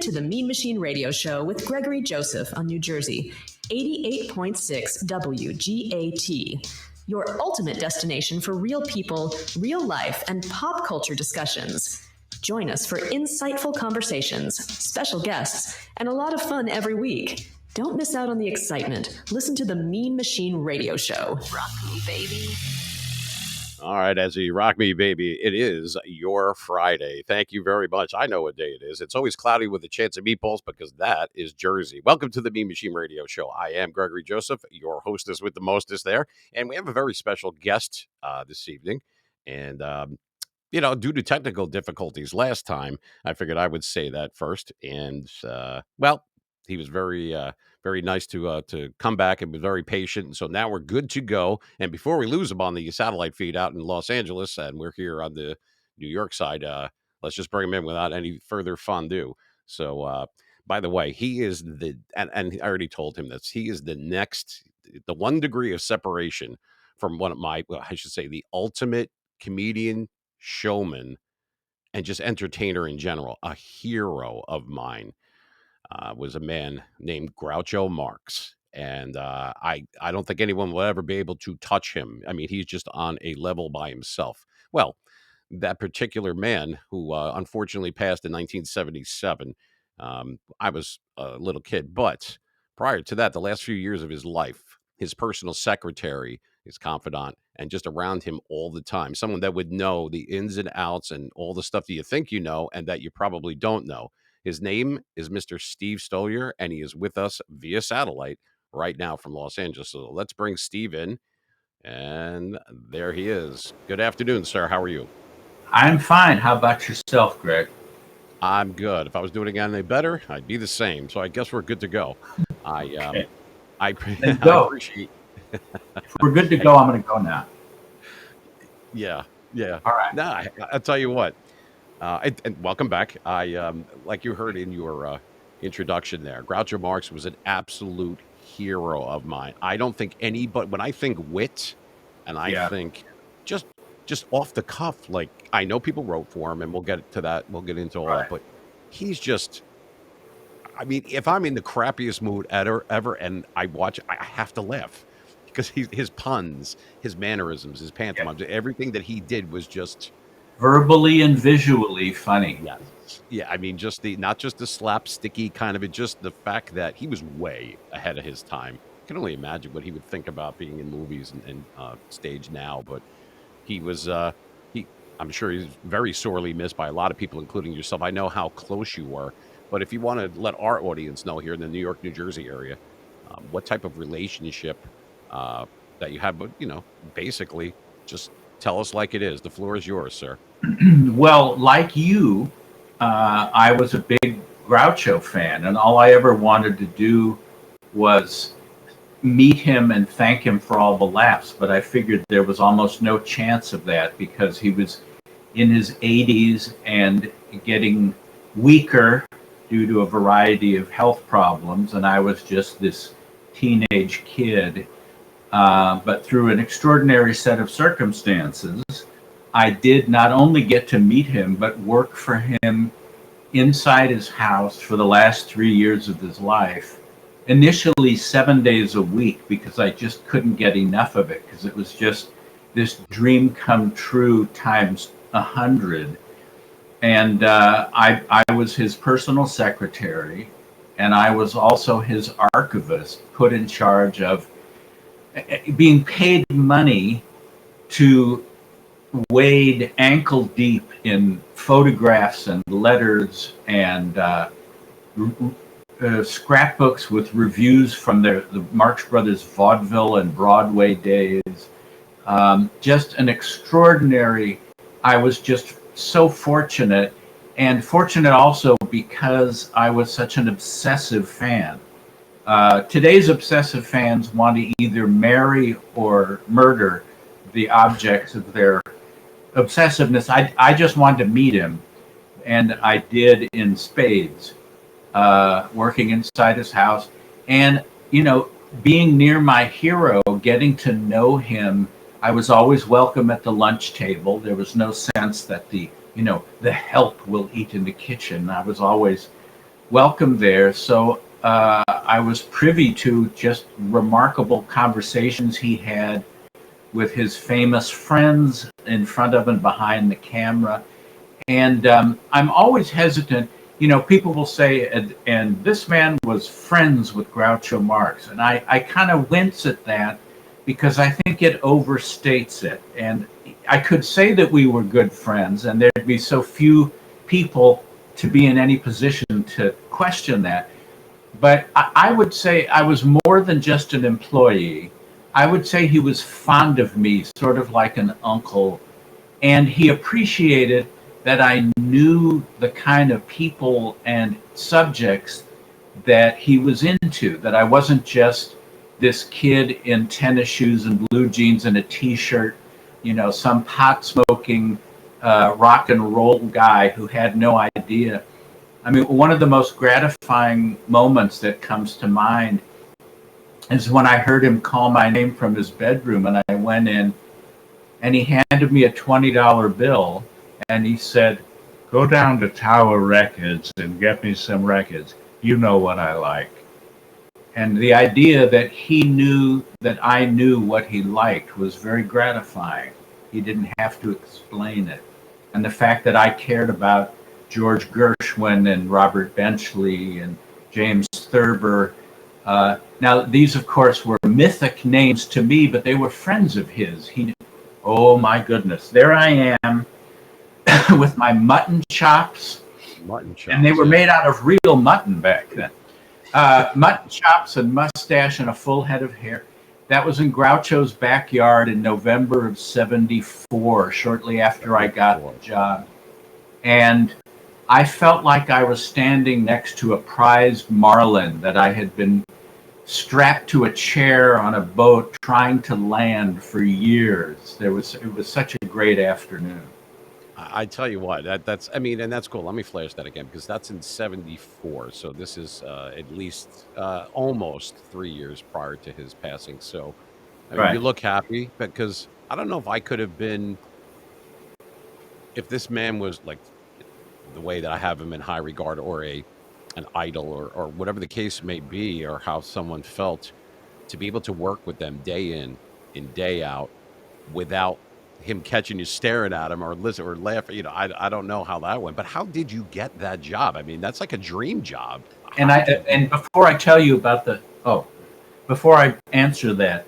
to the Mean Machine Radio Show with Gregory Joseph on New Jersey, 88.6 WGAT, your ultimate destination for real people, real life, and pop culture discussions. Join us for insightful conversations, special guests, and a lot of fun every week. Don't miss out on the excitement. Listen to the Mean Machine Radio Show. Rock me, baby. All right, as you rock me, baby, it is your Friday. Thank you very much. I know what day it is. It's always cloudy with a chance of meatballs because that is Jersey. Welcome to the Mean Machine Radio Show. I am Gregory Joseph, your hostess with the mostest there. And we have a very special guest this evening. And, due to technical difficulties last time, I figured I would say that first. And, he was very nice to come back and was very patient. And so now we're good to go. And before we lose him on the satellite feed out in Los Angeles, and we're here on the New York side, let's just bring him in without any further fondue. So, by the way, he is and I already told him this, he is the 1 degree of separation from one of the ultimate comedian, showman, and just entertainer in general, a hero of mine. Was a man named Groucho Marx. And I don't think anyone will ever be able to touch him. I mean, he's just on a level by himself. Well, that particular man who unfortunately passed in 1977, I was a little kid. But prior to that, the last few years of his life, his personal secretary, his confidant, and just around him all the time, someone that would know the ins and outs and all the stuff that you think you know and that you probably don't know. His name is Mr. Steve Stoliar, and he is with us via satellite right now from Los Angeles. So let's bring Steve in, and there he is. Good afternoon, sir. How are you? I'm fine. How about yourself, Greg? I'm good. If I was doing any better, I'd be the same. So I guess we're good to go. Okay. I appreciate. If we're good to go, I'm going to go now. Yeah. All right. Nah, I'll tell you what. And welcome back. Like you heard in your introduction there, Groucho Marx was an absolute hero of mine. I don't think anybody, when I think wit, and I think just off the cuff, like I know people wrote for him, and we'll get to that. We'll get into all that, but he's just. I mean, if I'm in the crappiest mood ever, and I watch, I have to laugh because his puns, his mannerisms, his pantomimes, everything that he did was just. Verbally and visually funny. Yes. Yeah, I mean, not just the slapsticky kind of it, just the fact that he was way ahead of his time. I can only imagine what he would think about being in movies and stage now, but he was, I'm sure he's very sorely missed by a lot of people, including yourself. I know how close you were, but if you want to let our audience know here in the New York, New Jersey area, what type of relationship that you have, but, basically just tell us like it is. The floor is yours, sir. Well, like you, I was a big Groucho fan, and all I ever wanted to do was meet him and thank him for all the laughs. But I figured there was almost no chance of that because he was in his 80s and getting weaker due to a variety of health problems, and I was just this teenage kid. But through an extraordinary set of circumstances, I did not only get to meet him, but work for him inside his house for the last 3 years of his life. Initially 7 days a week because I just couldn't get enough of it because it was just this dream come true times 100. And I was his personal secretary, and I was also his archivist, put in charge of being paid money to wade ankle deep in photographs and letters and scrapbooks with reviews from the Marx Brothers vaudeville and Broadway days. Just an extraordinary, I was just so fortunate, and fortunate also because I was such an obsessive fan. Today's obsessive fans want to either marry or murder the objects of their obsessiveness. I just wanted to meet him, and I did in spades, working inside his house. And, being near my hero, getting to know him, I was always welcome at the lunch table. There was no sense that the help will eat in the kitchen. I was always welcome there. So I was privy to just remarkable conversations he had with his famous friends in front of and behind the camera. And I'm always hesitant. You know, people will say, and this man was friends with Groucho Marx. And I kind of wince at that because I think it overstates it. And I could say that we were good friends, and there'd be so few people to be in any position to question that. But I would say I was more than just an employee. I would say he was fond of me, sort of like an uncle, and he appreciated that I knew the kind of people and subjects that he was into, that I wasn't just this kid in tennis shoes and blue jeans and a t-shirt, you know, some pot smoking rock and roll guy who had no idea. I mean, one of the most gratifying moments that comes to mind is when I heard him call my name from his bedroom, and I went in and he handed me a $20 bill and he said, "Go down to Tower Records and get me some records. You know what I like." And the idea that he knew that I knew what he liked was very gratifying. He didn't have to explain it. And the fact that I cared about George Gershwin and Robert Benchley and James Thurber. Now, these, of course, were mythic names to me, but they were friends of his. Oh, my goodness. There I am with my mutton chops. Mutton chops. And they were made out of real mutton back then. Mutton chops and mustache and a full head of hair. That was in Groucho's backyard in November of '74, shortly after I got the job. And I felt like I was standing next to a prized marlin that I had been strapped to a chair on a boat trying to land for years. It was such a great afternoon. I tell you what, that's, I mean, and that's cool. Let me flash that again because that's in '74. So this is at least almost 3 years prior to his passing. So I mean, you look happy because I don't know if I could have been, if this man was like the way that I have him in high regard, or an idol, or whatever the case may be, or how someone felt, to be able to work with them day in and day out without him catching you staring at him or listen or laughing. You know, I don't know how that went, but how did you get that job? I mean, that's like a dream job. And before I tell you about before I answer that,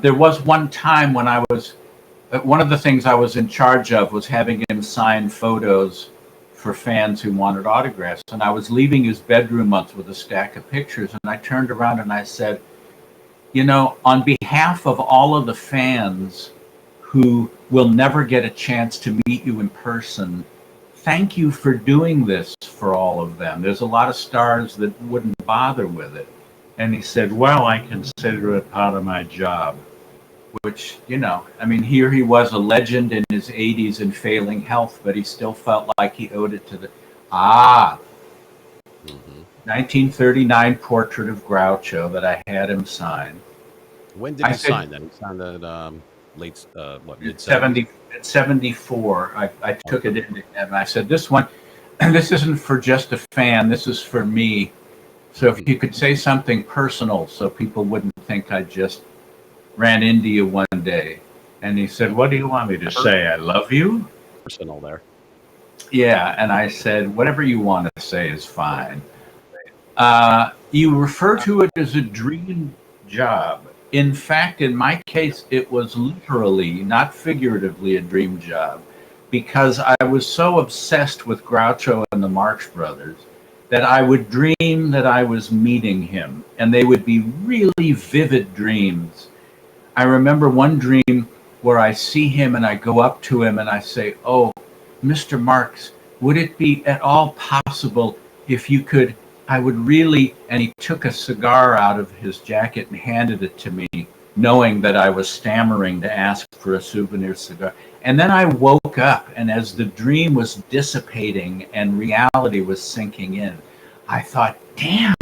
there was one time when I was, one of the things I was in charge of was having him sign photos for fans who wanted autographs. And I was leaving his bedroom once with a stack of pictures, and I turned around and I said, you know, on behalf of all of the fans who will never get a chance to meet you in person, thank you for doing this for all of them. There's a lot of stars that wouldn't bother with it. And he said, well, I consider it part of my job. Which, you know, I mean, here he was, a legend in his 80s and failing health, but he still felt like he owed it to the 1939 portrait of Groucho that I had him sign. When did he sign that? He signed that late, mid 70, 74. I took it in and I said, this one, this isn't for just a fan, this is for me. So if you could say something personal so people wouldn't think I just ran into you one day. And he said, what do you want me to say? I love you? Personal there. Yeah. And I said, whatever you want to say is fine. You refer to it as a dream job. In fact, in my case, it was literally, not figuratively, a dream job, because I was so obsessed with Groucho and the Marx Brothers that I would dream that I was meeting him, and they would be really vivid dreams. I remember one dream where I see him and I go up to him and I say, oh, Mr. Marx, would it be at all possible if you could, I would really, and he took a cigar out of his jacket and handed it to me, knowing that I was stammering to ask for a souvenir cigar. And then I woke up, and as the dream was dissipating and reality was sinking in, I thought, damn,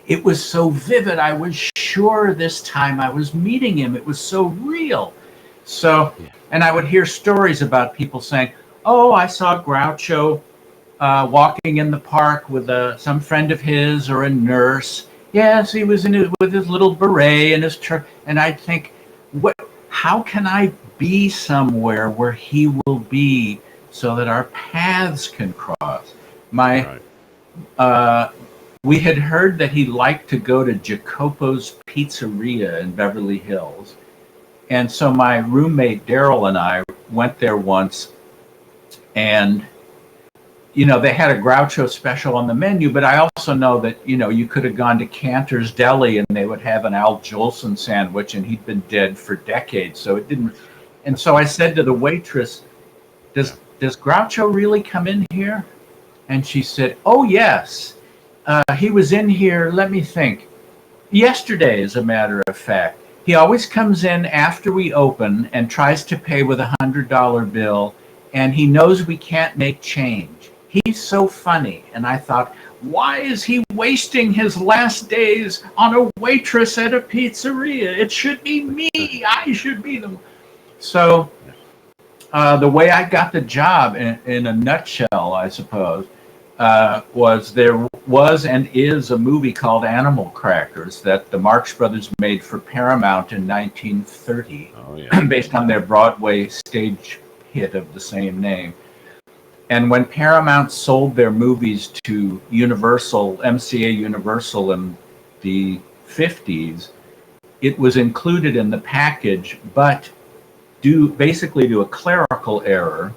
it was so vivid. I was sure this time I was meeting him. It was so real. So, and I would hear stories about people saying, oh, I saw Groucho walking in the park with some friend of his or a nurse. Yes, he was with his little beret and his and I think, how can I be somewhere where he will be so that our paths can cross? Right. We had heard that he liked to go to Jacopo's Pizzeria in Beverly Hills. And so my roommate Daryl and I went there once, and they had a Groucho special on the menu, but I also know that, you could have gone to Cantor's Deli and they would have an Al Jolson sandwich, and he'd been dead for decades. So it didn't. And so I said to the waitress, does Groucho really come in here? And she said, oh, yes. He was in here, let me think, yesterday, as a matter of fact. He always comes in after we open and tries to pay with $100 bill, and he knows we can't make change. He's so funny. And I thought, why is he wasting his last days on a waitress at a pizzeria? It should be me. I should be the... So the way I got the job, in a nutshell, I suppose, there was and is a movie called Animal Crackers that the Marx Brothers made for Paramount in 1930, based on their Broadway stage hit of the same name. And when Paramount sold their movies to Universal, MCA Universal in the 50s, it was included in the package, but basically due to a clerical error,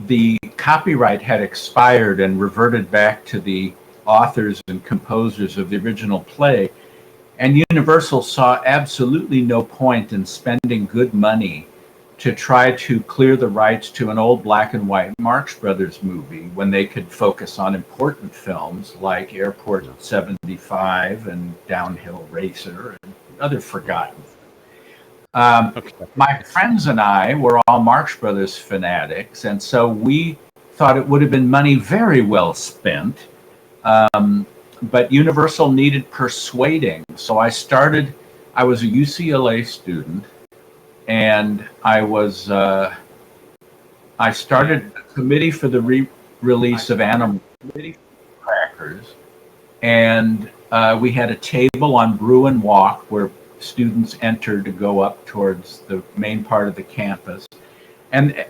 the copyright had expired and reverted back to the authors and composers of the original play. And Universal saw absolutely no point in spending good money to try to clear the rights to an old black and white Marx Brothers movie when they could focus on important films like Airport 75 and Downhill Racer and other forgotten. My friends and I were all Marx Brothers fanatics, and so we thought it would have been money very well spent. But Universal needed persuading. So I was a UCLA student, and I started a committee for the re-release of Animal Crackers, and we had a table on Bruin Walk where students entered to go up towards the main part of the campus. And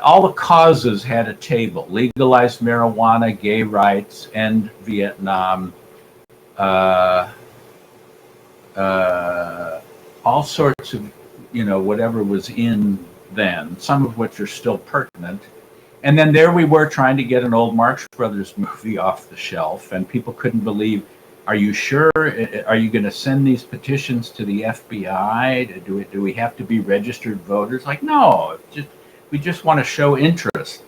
all the causes had a table: legalized marijuana, gay rights, end Vietnam, all sorts of, whatever was in then, some of which are still pertinent. And then there we were trying to get an old Marx Brothers movie off the shelf, and people couldn't believe, are you sure? Are you going to send these petitions to the FBI? Do we have to be registered voters? Like, no, we just want to show interest.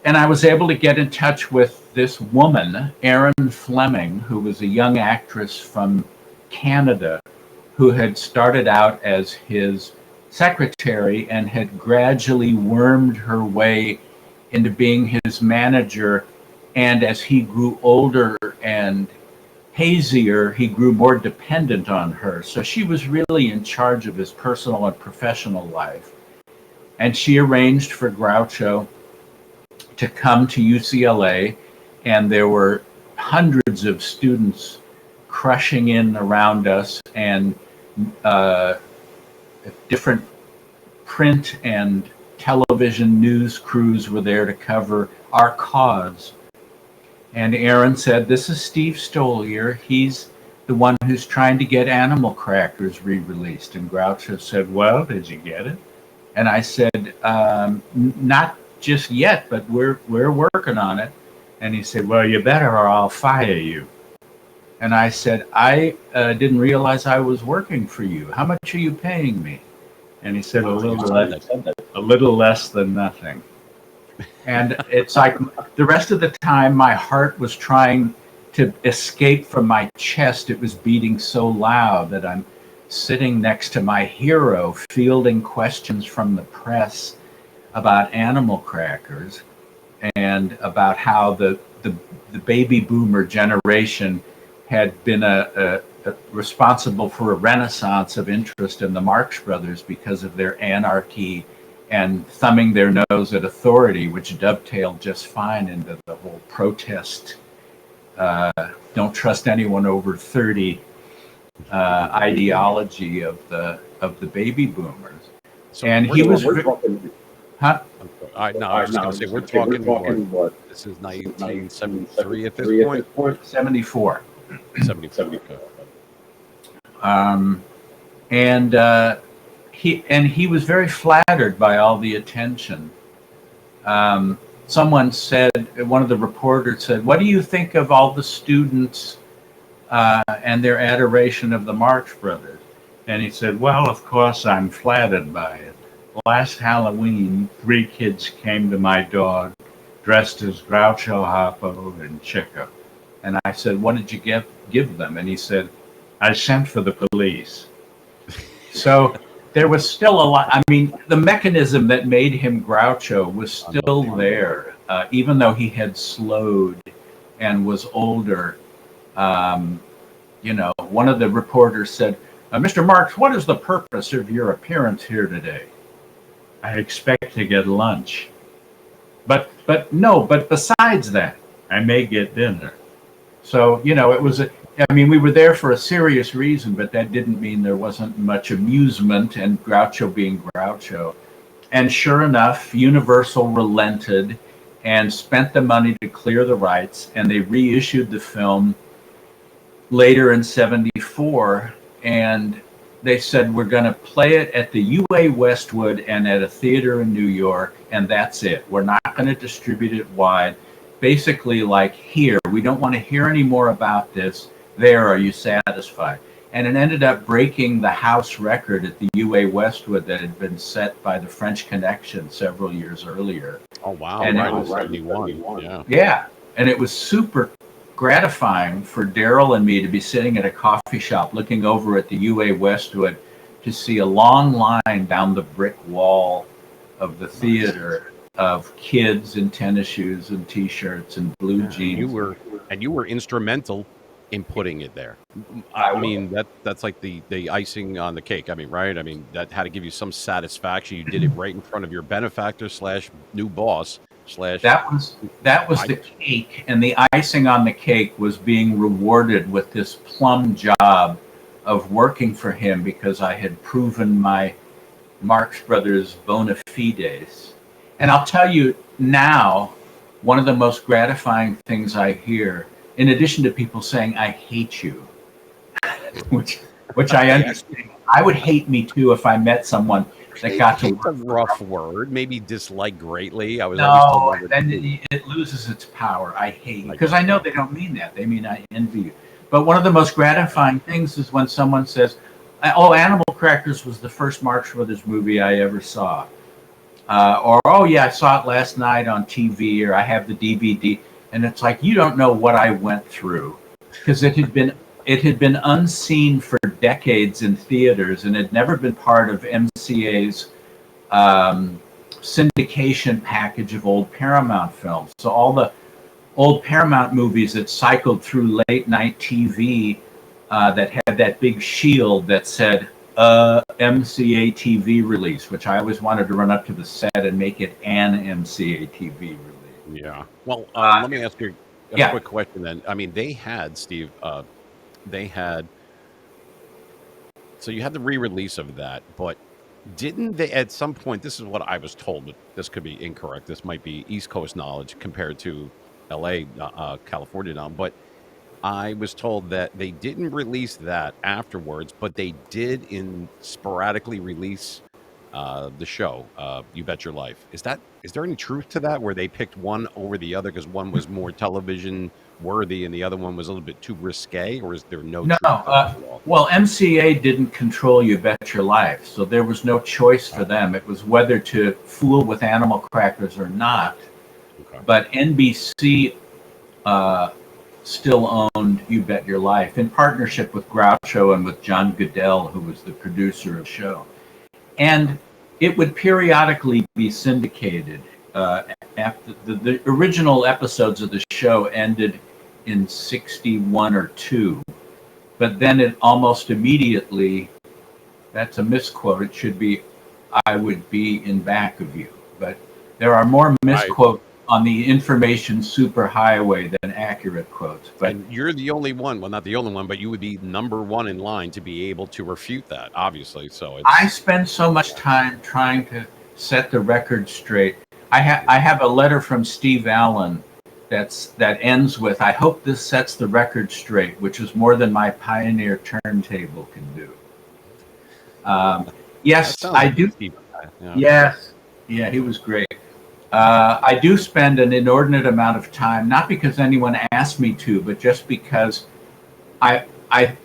And I was able to get in touch with this woman, Erin Fleming, who was a young actress from Canada, who had started out as his secretary and had gradually wormed her way into being his manager. And as he grew older and hazier, he grew more dependent on her. So she was really in charge of his personal and professional life. And she arranged for Groucho to come to UCLA, and there were hundreds of students crushing in around us, and different print and television news crews were there to cover our cause. And Aaron said, this is Steve Stoliar. He's the one who's trying to get Animal Crackers re-released. And Groucho said, well, did you get it? And I said, not just yet, but we're working on it. And he said, well, you better or I'll fire you. And I said, I didn't realize I was working for you. How much are you paying me? And he said, a little less than nothing. And it's like the rest of the time, my heart was trying to escape from my chest. It was beating so loud that I'm sitting next to my hero, fielding questions from the press about Animal Crackers and about how the baby boomer generation had been responsible for a renaissance of interest in the Marx Brothers because of their anarchy and thumbing their nose at authority, which dovetailed just fine into the whole protest, don't trust anyone over 30 ideology of the baby boomers. So And he was, huh? I was just going to say, we're talking what? This is 1973 at this point? 74. 74. Okay. And he was very flattered by all the attention. Someone said, one of the reporters said, "What do you think of all the students and their adoration of the Marx Brothers?" And he said, "Well, of course, I'm flattered by it. Last Halloween, 3 kids came to my door dressed as Groucho, Harpo, and Chico." And I said, "What did you give them?" And he said, "I sent for the police." So there was still a lot. I mean, the mechanism that made him Groucho was still there, even though he had slowed and was older. One of the reporters said, "Mr. Marx, what is the purpose of your appearance here today?" "I expect to get lunch. But besides that, I may get dinner." So, it was we were there for a serious reason, but that didn't mean there wasn't much amusement and Groucho being Groucho. And sure enough, Universal relented and spent the money to clear the rights, and they reissued the film later in 74, and they said, "We're going to play it at the UA Westwood and at a theater in New York, and that's it. We're not going to distribute it wide." Basically, like, here, we don't want to hear any more about this. There, are you satisfied? And it ended up breaking the house record at the UA Westwood that had been set by the French Connection several years earlier. Oh, wow. And right, it was 71. Yeah. Yeah. And it was super gratifying for Daryl and me to be sitting at a coffee shop looking over at the UA Westwood to see a long line down the brick wall of the theater of kids in tennis shoes and T-shirts and blue jeans. You were instrumental in putting it there. I mean, that's like the icing on the cake. I mean, right? I mean, that had to give you some satisfaction. You did it right in front of your benefactor / new boss / That was the cake, and the icing on the cake was being rewarded with this plum job of working for him because I had proven my Marx Brothers bona fides. And I'll tell you now, one of the most gratifying things I hear, in addition to people saying, "I hate you," which I understand. I would hate me too if I met someone that got to. It's a rough word. Maybe dislike greatly. I was No, then it loses its power. I hate you, because I know they don't mean that. They mean I envy you. But one of the most gratifying things is when someone says, "Oh, Animal Crackers was the first Marx Brothers movie I ever saw," or "Oh yeah, I saw it last night on TV," or "I have the DVD." And it's like, you don't know what I went through, because it had been unseen for decades in theaters and had never been part of MCA's syndication package of old Paramount films. So all the old Paramount movies that cycled through late night TV that had that big shield that said MCA TV release, which I always wanted to run up to the set and make it an MCA TV release. Yeah. Well, let me ask you a quick question then. I mean, they had, Steve, so you had the re-release of that, but didn't they at some point, this is what I was told, but this could be incorrect. This might be East Coast knowledge compared to LA, California now, but I was told that they didn't release that afterwards, but they did sporadically release the show, You Bet Your Life. Is there any truth to that, where they picked one over the other because one was more television worthy and the other one was a little bit too risque, or is there no truth to that at all? Well, MCA didn't control You Bet Your Life, so there was no choice for them. It was whether to fool with Animal Crackers or not. Okay. But NBC still owned You Bet Your Life in partnership with Groucho and with John Goodell, who was the producer of the show. And it would periodically be syndicated. After the original episodes of the show ended in 61 or 2, but then it almost immediately, that's a misquote, it should be I would be in back of you. But there are more Right. misquotes on the information superhighway than accurate quotes. But And you're the only one, well, not the only one, but you would be number one in line to be able to refute that, obviously. So I it's, spend so much time trying to set the record straight. I have a letter from Steve Allen that ends with, "I hope this sets the record straight," which is more than my Pioneer turntable can do. Yes, that sounds I like do. Steve. Yeah. Yes, yeah, he was great. I do spend an inordinate amount of time, not because anyone asked me to, but just because I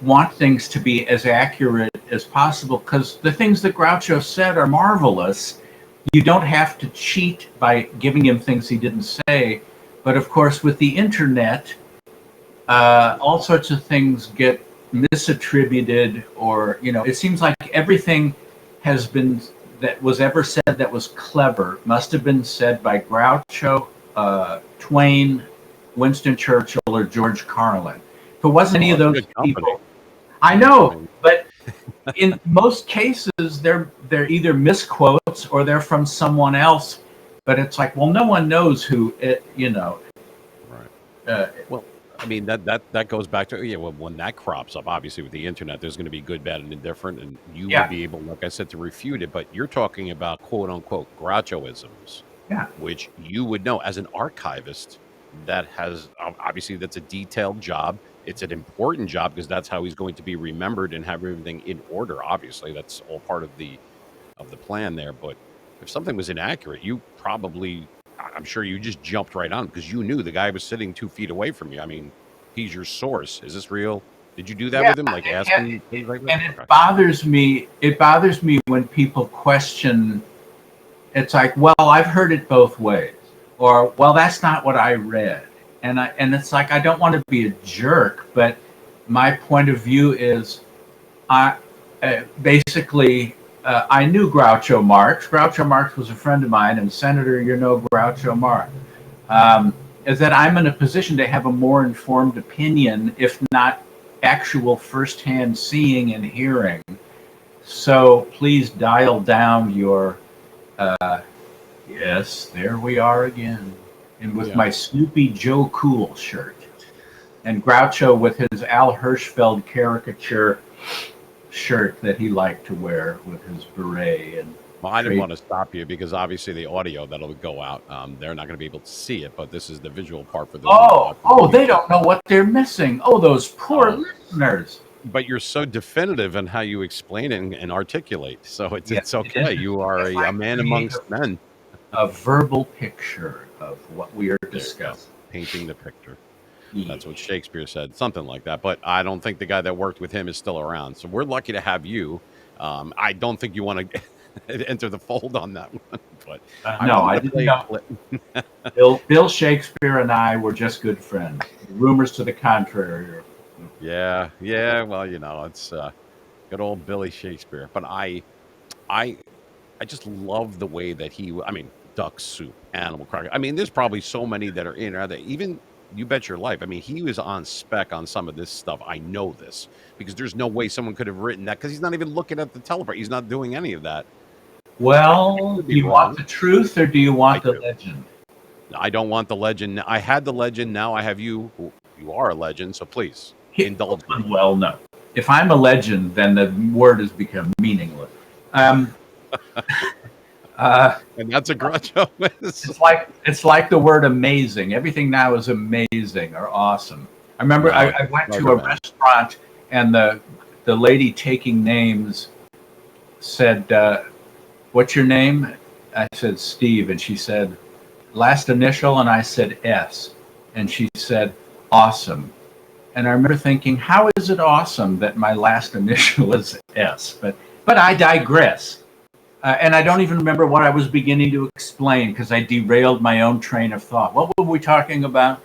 want things to be as accurate as possible. Because the things that Groucho said are marvelous. You don't have to cheat by giving him things he didn't say. But of course, with the internet, all sorts of things get misattributed, or it seems like everything has been that was ever said that was clever must have been said by Groucho, Twain, Winston Churchill, or George Carlin. If it wasn't any of Well, those good company. people, I I know, mean, but in most cases, they're either misquotes or they're from someone else. But it's like, well, no one knows who it. right. Uh, Well, I mean that goes back to, yeah. Well, when that crops up, obviously with the internet, there's going to be good, bad, and indifferent, and you would yeah, be able, like I said, to refute it. But you're talking about quote unquote Grouchoisms, yeah. which you would know as an archivist. That has obviously, that's a detailed job. It's an important job because that's how he's going to be remembered and have everything in order. Obviously, that's all part of the plan there. But if something was inaccurate, you probably, I'm sure you just jumped right on because you knew the guy was sitting 2 feet away from you. I mean, he's your source. Is this real? Did you do that Yeah, with him? Like ask and, him things like that? and it Okay. bothers me. It bothers me when people question. It's like, well, I've heard it both ways, or well, that's not what I read, and it's like I don't want to be a jerk, but my point of view is, I basically I knew Groucho Marx. Groucho Marx was a friend of mine, and Senator, Groucho Marx. Is that I'm in a position to have a more informed opinion, if not actual firsthand seeing and hearing. So please dial down your, yes, there we are again. And with Yeah. my Snoopy Joe Cool shirt. And Groucho with his Al Hirschfeld caricature shirt that he liked to wear with his beret. And Well, I didn't want to stop you because obviously the audio that'll go out, they're not going to be able to see it, but this is the visual part for those of you watching. They don't know what they're missing. Oh, those poor listeners. But you're so definitive in how you explain and articulate. So it's okay. It is. You are If a I man create amongst men. a verbal picture of what we are There you go. discussing. Painting the picture. Yeah. That's what Shakespeare said, something like that. But I don't think the guy that worked with him is still around. So we're lucky to have you. I don't think you want to enter the fold on that one. But No, I wanted to didn't play a know. clip. Bill Shakespeare and I were just good friends. Rumors to the contrary. Yeah. Well, it's good old Billy Shakespeare. But I just love the way that I mean, duck soup, animal cracker. I mean, there's probably so many that are in there that even you bet your life. I mean, he was on spec on some of this stuff. I know this because there's no way someone could have written that because he's not even looking at the teleprompter. He's not doing any of that. Well, do you want the truth or do you want the legend? I don't want the legend. I had the legend. Now I have you. You are a legend. So please indulge me. Well, no. If I'm a legend, then the word has become meaningless. And that's a Groucho. It's like the word amazing. Everything now is amazing or awesome. I remember I went to a restaurant and the lady taking names said, "What's your name?" I said, "Steve," and she said, "Last initial," and I said, "S," and she said, "Awesome." And I remember thinking, how is it awesome that my last initial is S? But I digress. And I don't even remember what I was beginning to explain because I derailed my own train of thought. What were we talking about?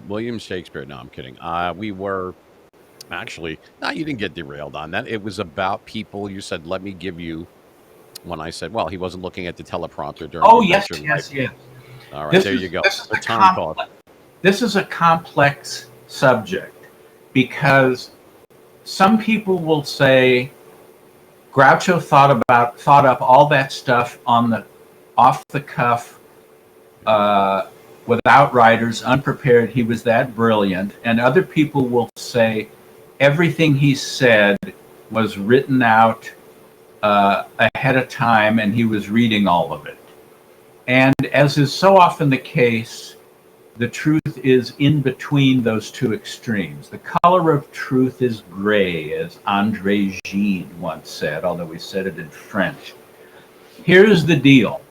William Shakespeare. No, I'm kidding. We were actually, no, you didn't get derailed on that. It was about people. You said, let me give you, when I said, well, he wasn't looking at the teleprompter during the yes. All right, there you go. This is a complex subject because some people will say, Groucho thought up all that stuff off the cuff, without writers, unprepared. He was that brilliant. And other people will say everything he said was written out ahead of time, and he was reading all of it. And as is so often the case, the truth is in between those two extremes. The color of truth is gray, as André Gide once said, although he said it in French. Here's the deal.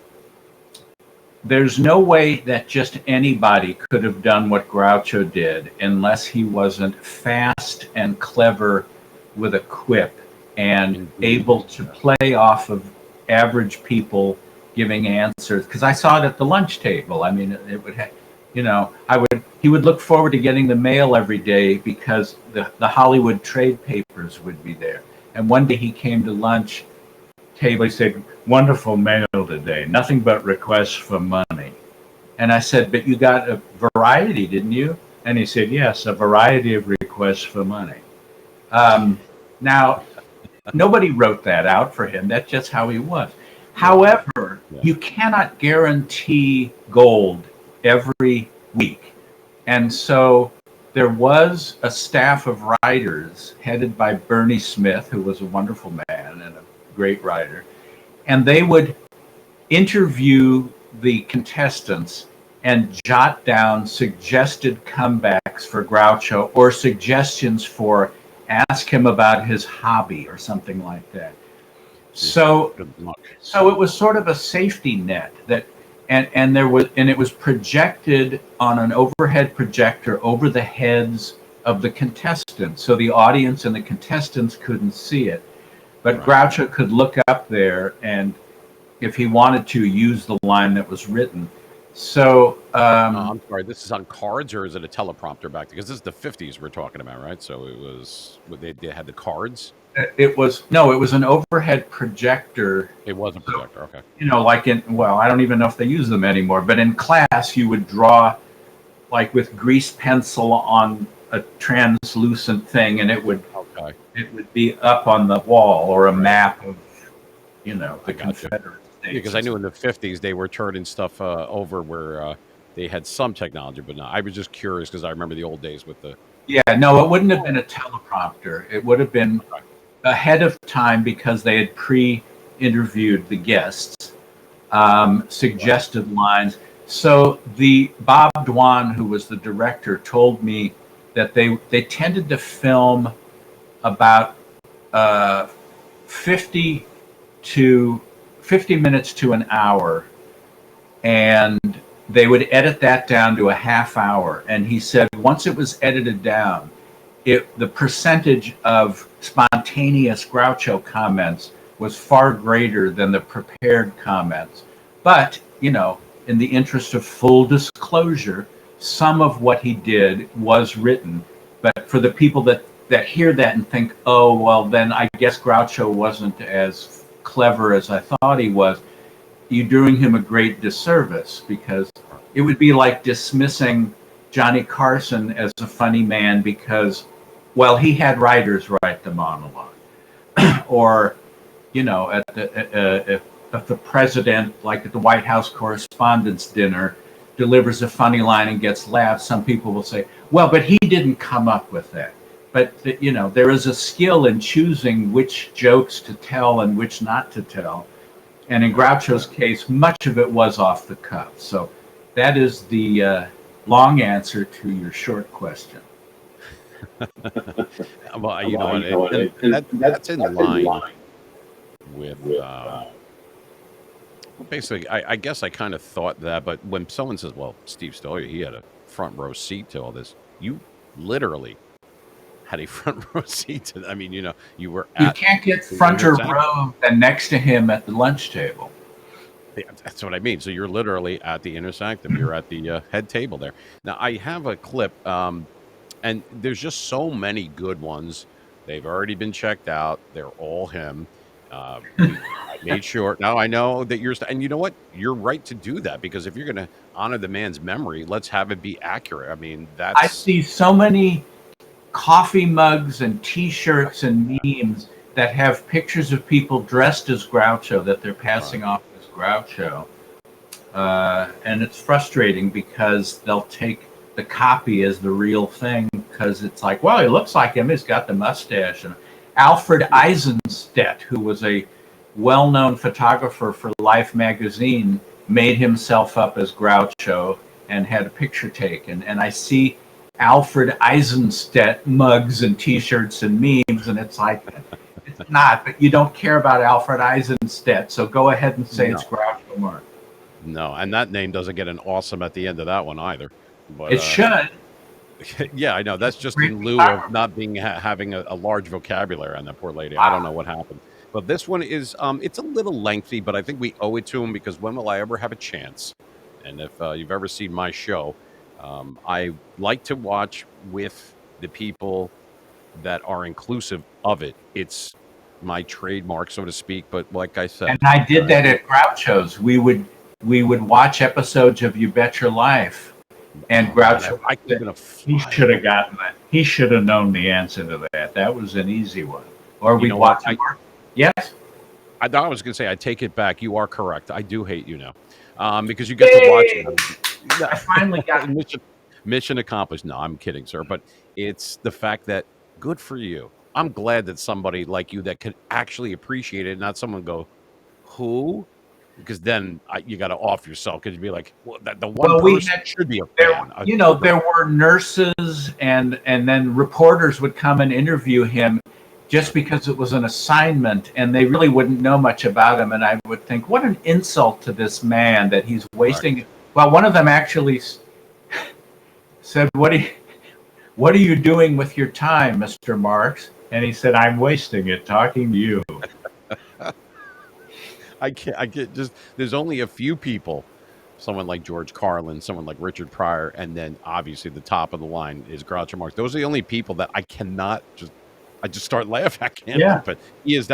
There's no way that just anybody could have done what Groucho did unless he wasn't fast and clever with a quip and able to play off of average people giving answers. Because I saw it at the lunch table. I mean, it would have, he would look forward to getting the mail every day because the Hollywood trade papers would be there. And one day he came to lunch table, he said, "Wonderful mail today, nothing but requests for money." And I said, "But you got a variety, didn't you?" And he said, "Yes, a variety of requests for money." Now, nobody wrote that out for him. That's just how he was. However, you cannot guarantee gold every week. And so there was a staff of writers headed by Bernie Smith, who was a wonderful man and a great writer. And they would interview the contestants and jot down suggested comebacks for Groucho or suggestions for ask him about his hobby or something like that. So it was sort of a safety net that and it was projected on an overhead projector over the heads of the contestants. So the audience and the contestants couldn't see it. But Groucho could look up there and, if he wanted to, use the line that was written. So I'm sorry, this is on cards, or is it a teleprompter back? Because this is the 50s we're talking about, right? So it was, they had the cards? It was an overhead projector. It was a projector, okay. Like I don't even know if they use them anymore, but in class you would draw like with grease pencil on a translucent thing, and it would be up on the wall, or a map of the Confederate States. Because I knew in the 50s they were turning stuff over where they had some technology, but no, I was just curious because I remember the old days with the... Yeah, no, it wouldn't have been a teleprompter. It would have been ahead of time because they had pre-interviewed the guests, suggested lines. So the Bob Dwan, who was the director, told me that they tended to film about 50 minutes to an hour, and they would edit that down to a half hour. And he said once it was edited down, the percentage of spontaneous Groucho comments was far greater than the prepared comments. But, in the interest of full disclosure, some of what he did was written. But for the people that hear that and think, oh, well, then I guess Groucho wasn't as clever as I thought he was, you're doing him a great disservice, because it would be like dismissing Johnny Carson as a funny man because, well, he had writers write the monologue. Or, if the president, like at the White House Correspondents' Dinner, delivers a funny line and gets laughs, some people will say, well, but he didn't come up with that. But, there is a skill in choosing which jokes to tell and which not to tell. And in Groucho's case, much of it was off the cuff. So that is the long answer to your short question. Well, that's in line with... basically, I guess I kind of thought that, but when someone says, well, Steve Stoliar, he had a front row seat to all this, you literally had a front row seat to, you were at... You can't get front row and next to him at the lunch table. Yeah, that's what I mean. So you're literally at the inner sanctum. You're at the head table there. Now, I have a clip, and there's just so many good ones. They've already been checked out. They're all him. I made sure. Now I know that and you know what? You're right to do that, because if you're going to honor the man's memory, let's have it be accurate. I mean, I see so many coffee mugs and T-shirts and memes that have pictures of people dressed as Groucho that they're passing off as Groucho. And it's frustrating because they'll take the copy as the real thing because it's like, well, he looks like him. He's got the mustache. And Alfred Eisenstadt, who was a well-known photographer for Life magazine, made himself up as Groucho and had a picture taken. And I see Alfred Eisenstadt mugs and T-shirts and memes, and it's like, it's not. But you don't care about Alfred Eisenstadt, so go ahead and say it's Groucho Marx. No, and that name doesn't get an awesome at the end of that one either. But, it should. Yeah, I know. That's just in lieu of not being having a large vocabulary on that poor lady. I don't know what happened. But this one is, it's a little lengthy, but I think we owe it to him because when will I ever have a chance? And if you've ever seen my show, I like to watch with the people that are inclusive of it. It's my trademark, so to speak. But like I said, and I did that at Groucho's. We would watch episodes of You Bet Your Life, and Groucho. He should have gotten that. He should have known the answer to that. That was an easy one. Or we watch. Yes. I was going to say, I take it back. You are correct. I do hate you now, because you get to watch it. I finally got mission accomplished. No, I'm kidding, sir. But it's the fact that good for you. I'm glad that somebody like you that could actually appreciate it, not someone go, who? Because then you got to off yourself because you'd be like, well, the one person should be a fan. There were nurses and then reporters would come and interview him just because it was an assignment and they really wouldn't know much about him. And I would think, what an insult to this man that he's wasting. Right. Well, one of them actually said, what are you doing with your time, Mr. Marx? And he said, I'm wasting it talking to you. I can't just, there's only a few people, someone like George Carlin, someone like Richard Pryor, and then obviously the top of the line is Groucho Marx. Those are the only people that I just start laughing. I can't help it. He's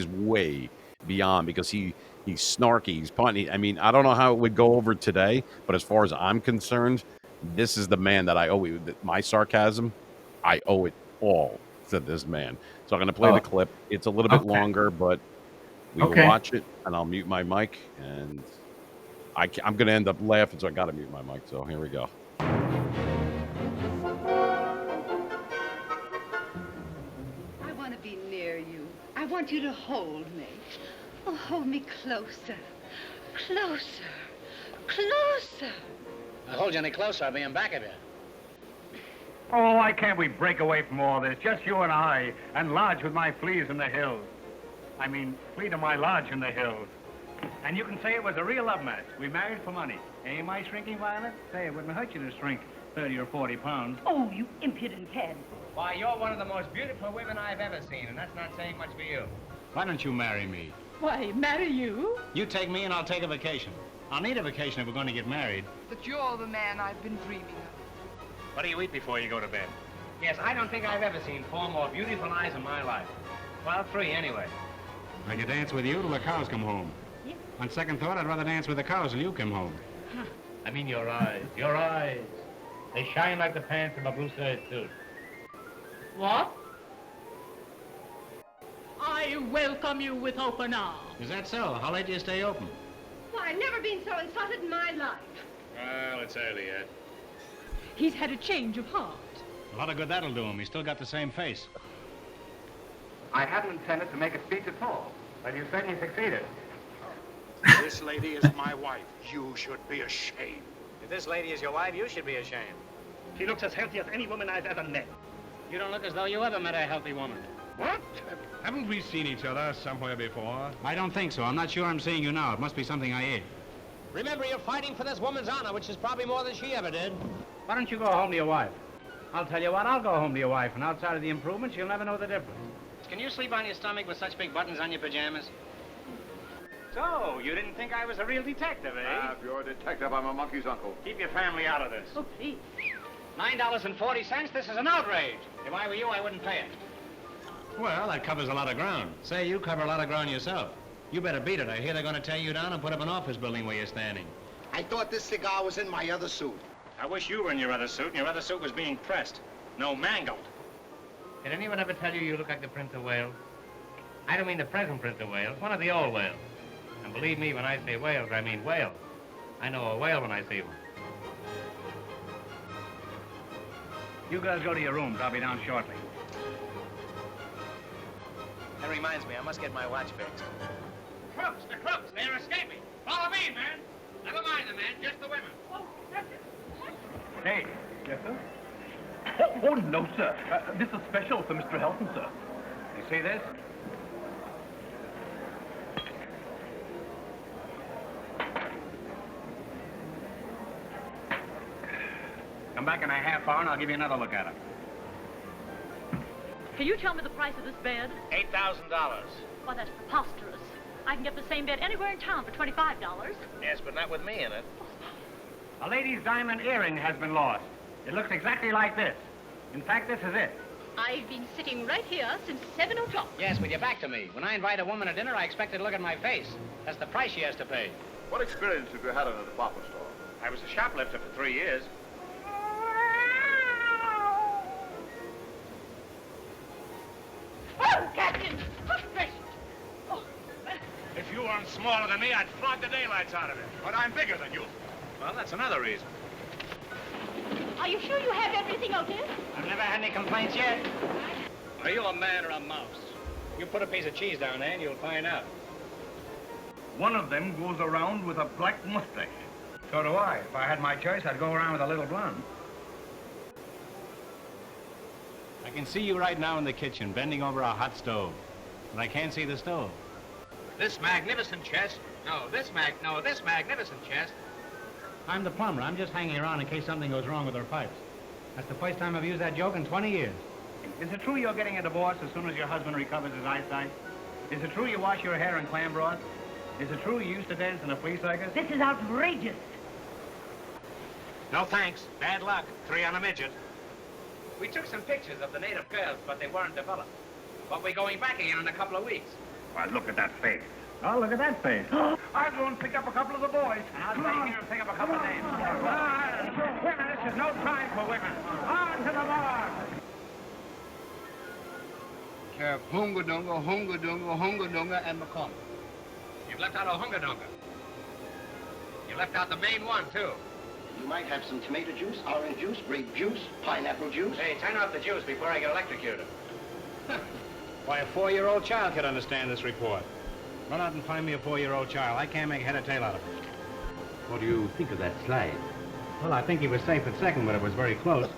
way beyond because he's snarky, he's punny. I mean, I don't know how it would go over today, but as far as I'm concerned, this is the man that I owe it. My sarcasm, I owe it all to this man. So I'm going to play the clip. It's a little bit longer, but we will watch it, and I'll mute my mic, and I'm going to end up laughing, so I got to mute my mic. So here we go. I want to be near you. I want you to hold me. Oh, hold me closer. Closer. Closer. I'll hold you any closer, I'll be in back of you. Oh, why can't we break away from all this? Just you and I, and lodge with my fleas in the hills. I mean, flee to my lodge in the hills. And you can say it was a real love match. We married for money. Eh, my shrinking, Violet? Say, it wouldn't hurt you to shrink 30 or 40 pounds. Oh, you impudent head. Why, you're one of the most beautiful women I've ever seen, and that's not saying much for you. Why don't you marry me? Why, marry you? You take me and I'll take a vacation. I'll need a vacation if we're going to get married. But you're the man I've been dreaming of. What do you eat before you go to bed? Yes, I don't think I've ever seen 4 more beautiful eyes in my life. Well, 3 anyway. I could dance with you till the cows come home. Yeah. On second thought, I'd rather dance with the cows till you come home. Huh. I mean your eyes. Your eyes. They shine like the pants of a blue serge suit. What? I welcome you with open arms. Is that so? How late do you stay open? Why, I've never been so insulted in my life. Well, it's early yet. He's had a change of heart. A lot of good that'll do him. He's still got the same face. I hadn't intended to make a speech at all, but you certainly succeeded. This lady is my wife. You should be ashamed. If this lady is your wife, you should be ashamed. She looks as healthy as any woman I've ever met. You don't look as though you ever met a healthy woman. What? Haven't we seen each other somewhere before? I don't think so. I'm not sure I'm seeing you now. It must be something I ate. Remember, you're fighting for this woman's honor, which is probably more than she ever did. Why don't you go home to your wife? I'll tell you what, I'll go home to your wife, and outside of the improvements, you'll never know the difference. Can you sleep on your stomach with such big buttons on your pajamas? So, you didn't think I was a real detective, eh? If you're a detective, I'm a monkey's uncle. Keep your family out of this. Oh, please. $9.40, this is an outrage. If I were you, I wouldn't pay it. Well, that covers a lot of ground. Say, you cover a lot of ground yourself. You better beat it. I hear they're going to tear you down and put up an office building where you're standing. I thought this cigar was in my other suit. I wish you were in your other suit, and your other suit was being pressed. No, mangled. Did anyone ever tell you you look like the Prince of Wales? I don't mean the present Prince of Wales, one of the old Wales. And believe me, when I say Wales, I mean Wales. I know a whale when I see one. You guys go to your rooms. I'll be down shortly. That reminds me, I must get my watch fixed. Crooks, the crooks, they're escaping. Follow me, man. Never mind the men, just the women. Hey. Yes, sir? Oh, no, sir. This is special for Mr. Helton, sir. You see this? Come back in a half hour and I'll give you another look at it. Can you tell me the price of this bed? $8,000. Well, that's preposterous. I can get the same bed anywhere in town for $25. Yes, but not with me in it. A lady's diamond earring has been lost. It looks exactly like this. In fact, this is it. I've been sitting right here since 7 o'clock. Yes, with your back to me. When I invite a woman to dinner, I expect her to look at my face. That's the price she has to pay. What experience have you had in a department store? I was a shoplifter for 3 years. Oh, Captain! Good gracious! Oh. If you weren't smaller than me, I'd flog the daylights out of it. But I'm bigger than you. Well, that's another reason. Are you sure you have everything, Otis? I've never had any complaints yet. Are you a man or a mouse? You put a piece of cheese down there and you'll find out. One of them goes around with a black mustache. So do I. If I had my choice, I'd go around with a little blonde. I can see you right now in the kitchen, bending over a hot stove. But I can't see the stove. This magnificent chest. This magnificent chest. I'm the plumber. I'm just hanging around in case something goes wrong with our pipes. That's the first time I've used that joke in 20 years. Is it true you're getting a divorce as soon as your husband recovers his eyesight? Is it true you wash your hair in clam broth? Is it true you used to dance in a flea circus? This is outrageous. No thanks. Bad luck. 3 on a midget. We took some pictures of the native girls, but they weren't developed. But we're going back again in a couple of weeks. Why, look at that face. Oh, look at that face. I'll go and pick up a couple of the boys. And I'll stay here and pick up a couple of names. Women, this is no time for women. On to the bar. Sheriff Hungadunga, and McCollum. You've left out a hungadunga. You left out the main one, too. You might have some tomato juice, orange juice, grape juice, pineapple juice. Hey, turn off the juice before I get electrocuted. Why, a 4-year-old child could understand this report. Run out and find me a 4-year-old child. I can't make head or tail out of it. What do you think of that slide? Well, I think he was safe at second, but it was very close.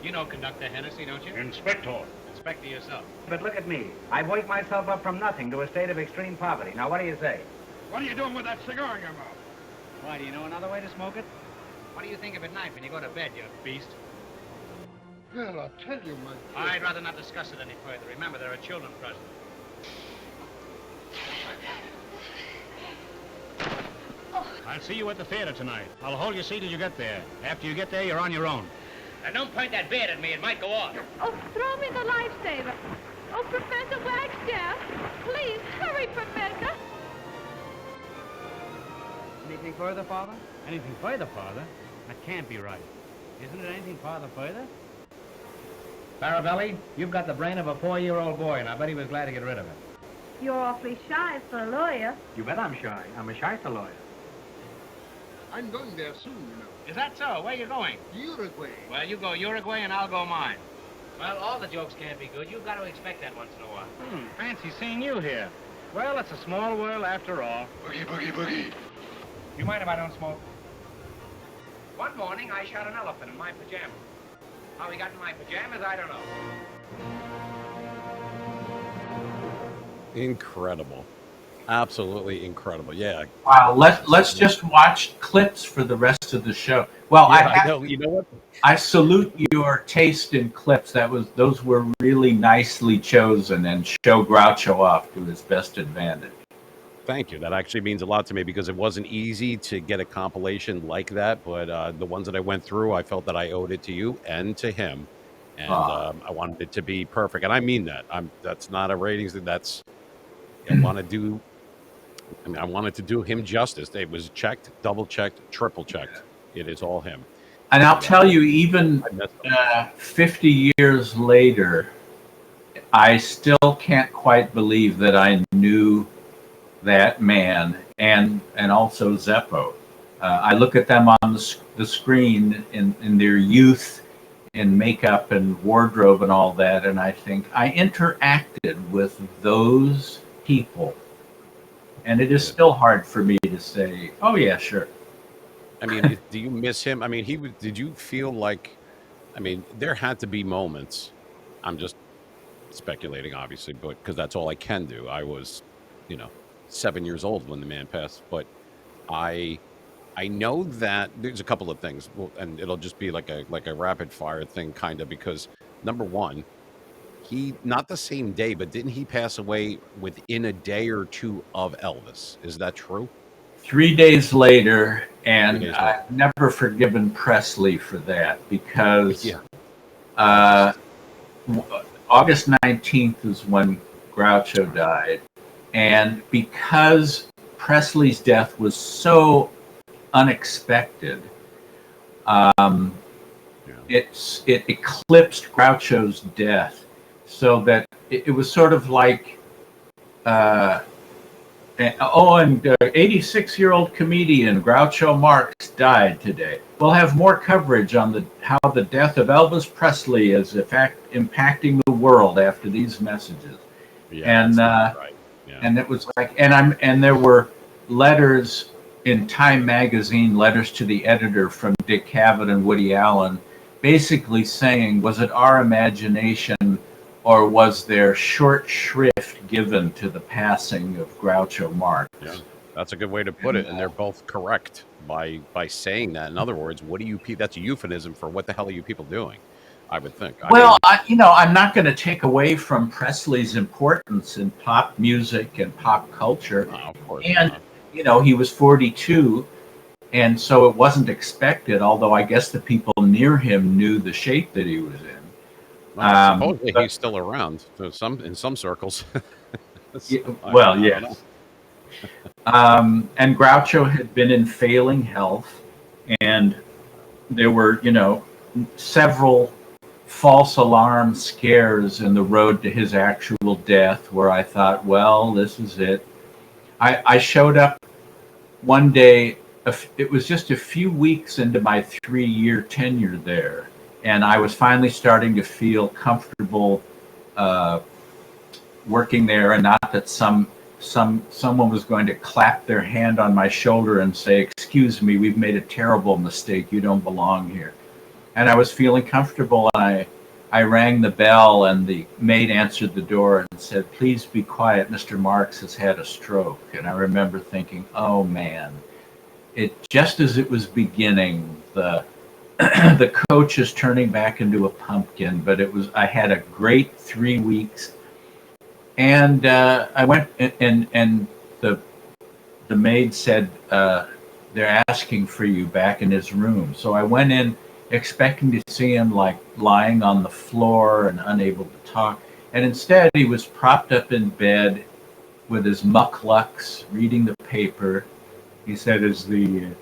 You know Conductor Hennessy, don't you? Inspector. Inspector yourself. But look at me. I've worked myself up from nothing to a state of extreme poverty. Now, what do you say? What are you doing with that cigar in your mouth? Why, do you know another way to smoke it? What do you think of at night when you go to bed, you beast? Well, I'll tell you, my... I'd rather not discuss it any further. Remember, there are children present. I'll see you at the theater tonight. I'll hold your seat as you get there. After you get there, you're on your own. Now, don't point that beard at me. It might go off. Oh, throw me the lifesaver. Oh, Professor Wagstaff. Please, hurry, Professor. Anything further, Father? Anything further, Father? That can't be right. Isn't it anything farther further? Faravelli, you've got the brain of a 4-year-old boy, and I bet he was glad to get rid of it. You're awfully shy for a lawyer. You bet I'm shy. I'm a shyster lawyer. I'm going there soon, you know. Is that so? Where are you going? Uruguay. Well, you go Uruguay, and I'll go mine. Well, all the jokes can't be good. You've got to expect that once in a while. Fancy seeing you here. Well, it's a small world after all. Boogie, boogie, boogie. You mind if I don't smoke? One morning, I shot an elephant in my pajamas. How he got in my pajamas, I don't know. Incredible. Absolutely incredible. Yeah. Wow. Let's just watch clips for the rest of the show. Well, I know. You know what? I salute your taste in clips. Those were really nicely chosen and show Groucho off to his best advantage. Thank you. That actually means a lot to me because it wasn't easy to get a compilation like that. But the ones that I went through, I felt that I owed it to you and to him. And I wanted it to be perfect. And I mean that. That's not a ratings thing. That's, I wanted to do him justice. It was checked, double checked, triple checked. It is all him. And I'll tell you, even 50 years later, I still can't quite believe that I knew that man and also Zeppo. I look at them on the screen in their youth, in makeup and wardrobe and all that, and I think I interacted with those people, and it is still hard for me to say, "Oh yeah, sure." I mean, do you miss him? I mean, he was. Did you feel like? I mean, there had to be moments. I'm just speculating, obviously, but because that's all I can do. I was, you know, 7 years old when the man passed, but I I know that there's a couple of things, well, and it'll just be like a rapid fire thing, kind of, because number one, he not the same day, but didn't he pass away within a day or two of Elvis? Is that true? 3 days later, 3 days and later. I've never forgiven Presley for that because Yeah. uh, August 19th is when Groucho died. And because Presley's death was so unexpected, it eclipsed Groucho's death, so that it was sort of like, and 86-year-old comedian Groucho Marx died today. We'll have more coverage on how the death of Elvis Presley is impacting the world after these messages. Yeah, And right. Yeah. and it was like, and there were letters in Time magazine, letters to the editor from Dick Cavett and Woody Allen, basically saying, was it our imagination or was there short shrift given to the passing of Groucho Marx? Yeah, that's a good way to put it, and they're both correct by saying that. In other words, what do you that's a euphemism for what the hell are you people doing? I would think. Well, I'm not going to take away from Presley's importance in pop music and pop culture. Of course and, not. He was 42, and so it wasn't expected, although I guess the people near him knew the shape that he was in. Well, supposedly he's still around in some circles. Well, yes. And Groucho had been in failing health, and there were, several false alarm scares in the road to his actual death where I thought, well, this is it. I showed up one day, it was just a few weeks into my 3-year tenure there, and I was finally starting to feel comfortable working there, and not that someone was going to clap their hand on my shoulder and say, "Excuse me, we've made a terrible mistake. You don't belong here." And I was feeling comfortable, and I rang the bell, and the maid answered the door and said, "Please be quiet. Mr. Marx has had a stroke." And I remember thinking, oh man, just as it was beginning, the coach is turning back into a pumpkin. But I had a great 3 weeks. And I went, and the maid said, they're asking for you back in his room. So I went in expecting to see him like lying on the floor and unable to talk. And instead he was propped up in bed with his mucklucks reading the paper. He said, is the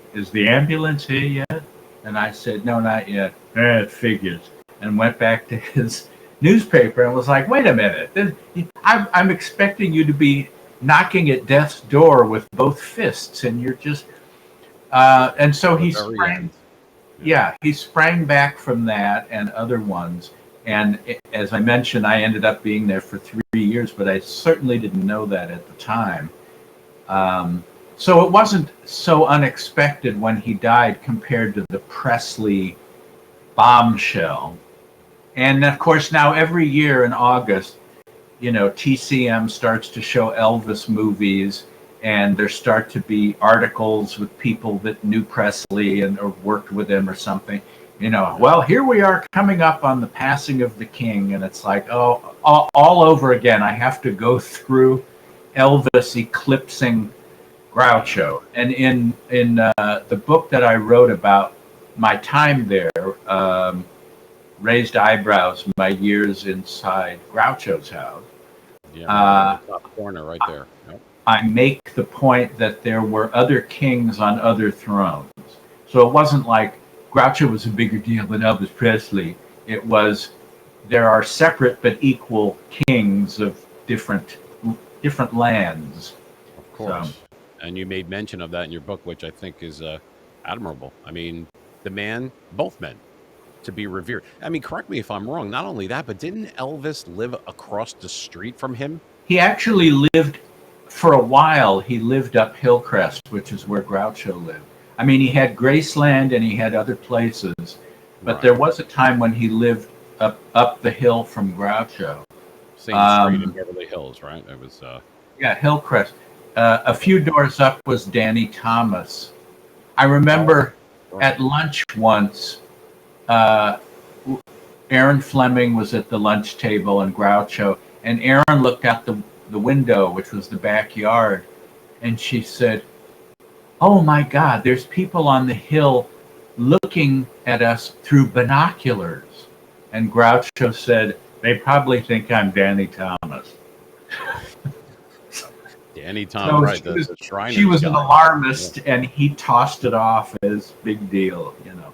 ambulance here yet? And I said, no, not yet. It figures. And went back to his newspaper and was like, wait a minute. I'm expecting you to be knocking at death's door with both fists, and you're just... and so he sprang... Yeah, he sprang back from that and other ones. And as I mentioned, I ended up being there for 3 years, but I certainly didn't know that at the time. So it wasn't so unexpected when he died compared to the Presley bombshell. And of course, now every year in August, TCM starts to show Elvis movies, and there start to be articles with people that knew Presley or worked with him or something. Well, here we are coming up on the passing of the king, and it's like, oh, all over again. I have to go through Elvis eclipsing Groucho. And in the book that I wrote about my time there, Raised Eyebrows, My Years Inside Groucho's House. Yeah, top corner right there. Yep. I make the point that there were other kings on other thrones. So it wasn't like Groucho was a bigger deal than Elvis Presley. It was there are separate but equal kings of different lands. Of course. And you made mention of that in your book, which I think is admirable. I mean, both men, to be revered. I mean, correct me if I'm wrong. Not only that, but didn't Elvis live across the street from him? He actually lived, for a while, he lived up Hillcrest, which is where Groucho lived. I mean, he had Graceland and he had other places, but there was a time when he lived up the hill from Groucho. Same street in Beverly Hills, right? It was. Yeah, Hillcrest. A few doors up was Danny Thomas. I remember at lunch once, Aaron Fleming was at the lunch table and Groucho, and Aaron looked out the window, which was the backyard, and she said, "Oh my God, there's people on the hill looking at us through binoculars." And Groucho said, "They probably think I'm Danny Thomas." Danny Thomas, so right? The Shriners she was an guy. alarmist, and he tossed it off as big deal, you know.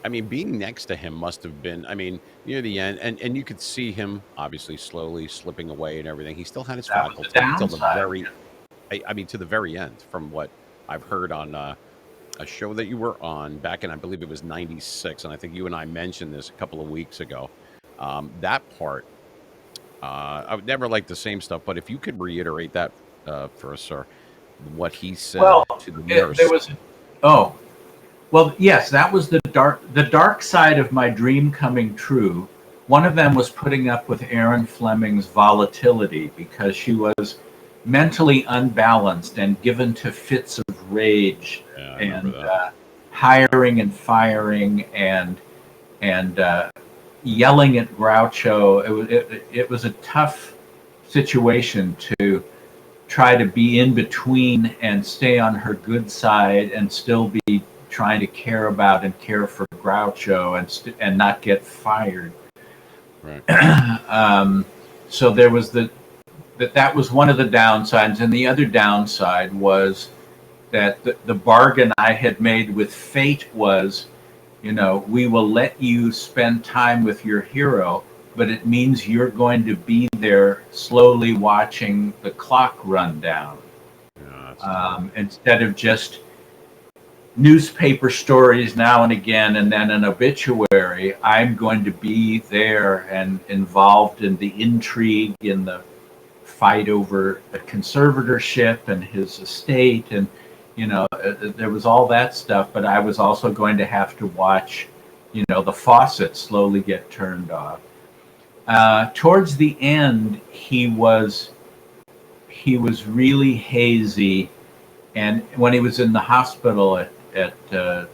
I mean, being next to him must have been, I mean, near the end, and you could see him obviously slowly slipping away and everything. He still had his faculty until the very, I mean, to the very end, from what I've heard on a show that you were on back in, I believe it was 96. And I think you and I mentioned this a couple of weeks ago. That part, I would never like the same stuff, but if you could reiterate that for us, sir, what he said to the nurse. There was, well, yes, that was the dark side of my dream coming true. One of them was putting up with Aaron Fleming's volatility because she was mentally unbalanced and given to fits of rage and hiring and firing and yelling at Groucho. It was a tough situation to try to be in between and stay on her good side and still be trying to care about and care for Groucho and not get fired. Right. So there was that was one of the downsides, and the other downside was that the bargain I had made with fate was, you know, we will let you spend time with your hero, but it means you're going to be there slowly watching the clock run down. Instead of just newspaper stories now and again and then an obituary, I'm going to be there and involved in the intrigue, in the fight over a conservatorship and his estate, and you know, there was all that stuff, but I was also going to have to watch, you know, the faucet slowly get turned off. Towards the end, he was really hazy, and when he was in the hospital at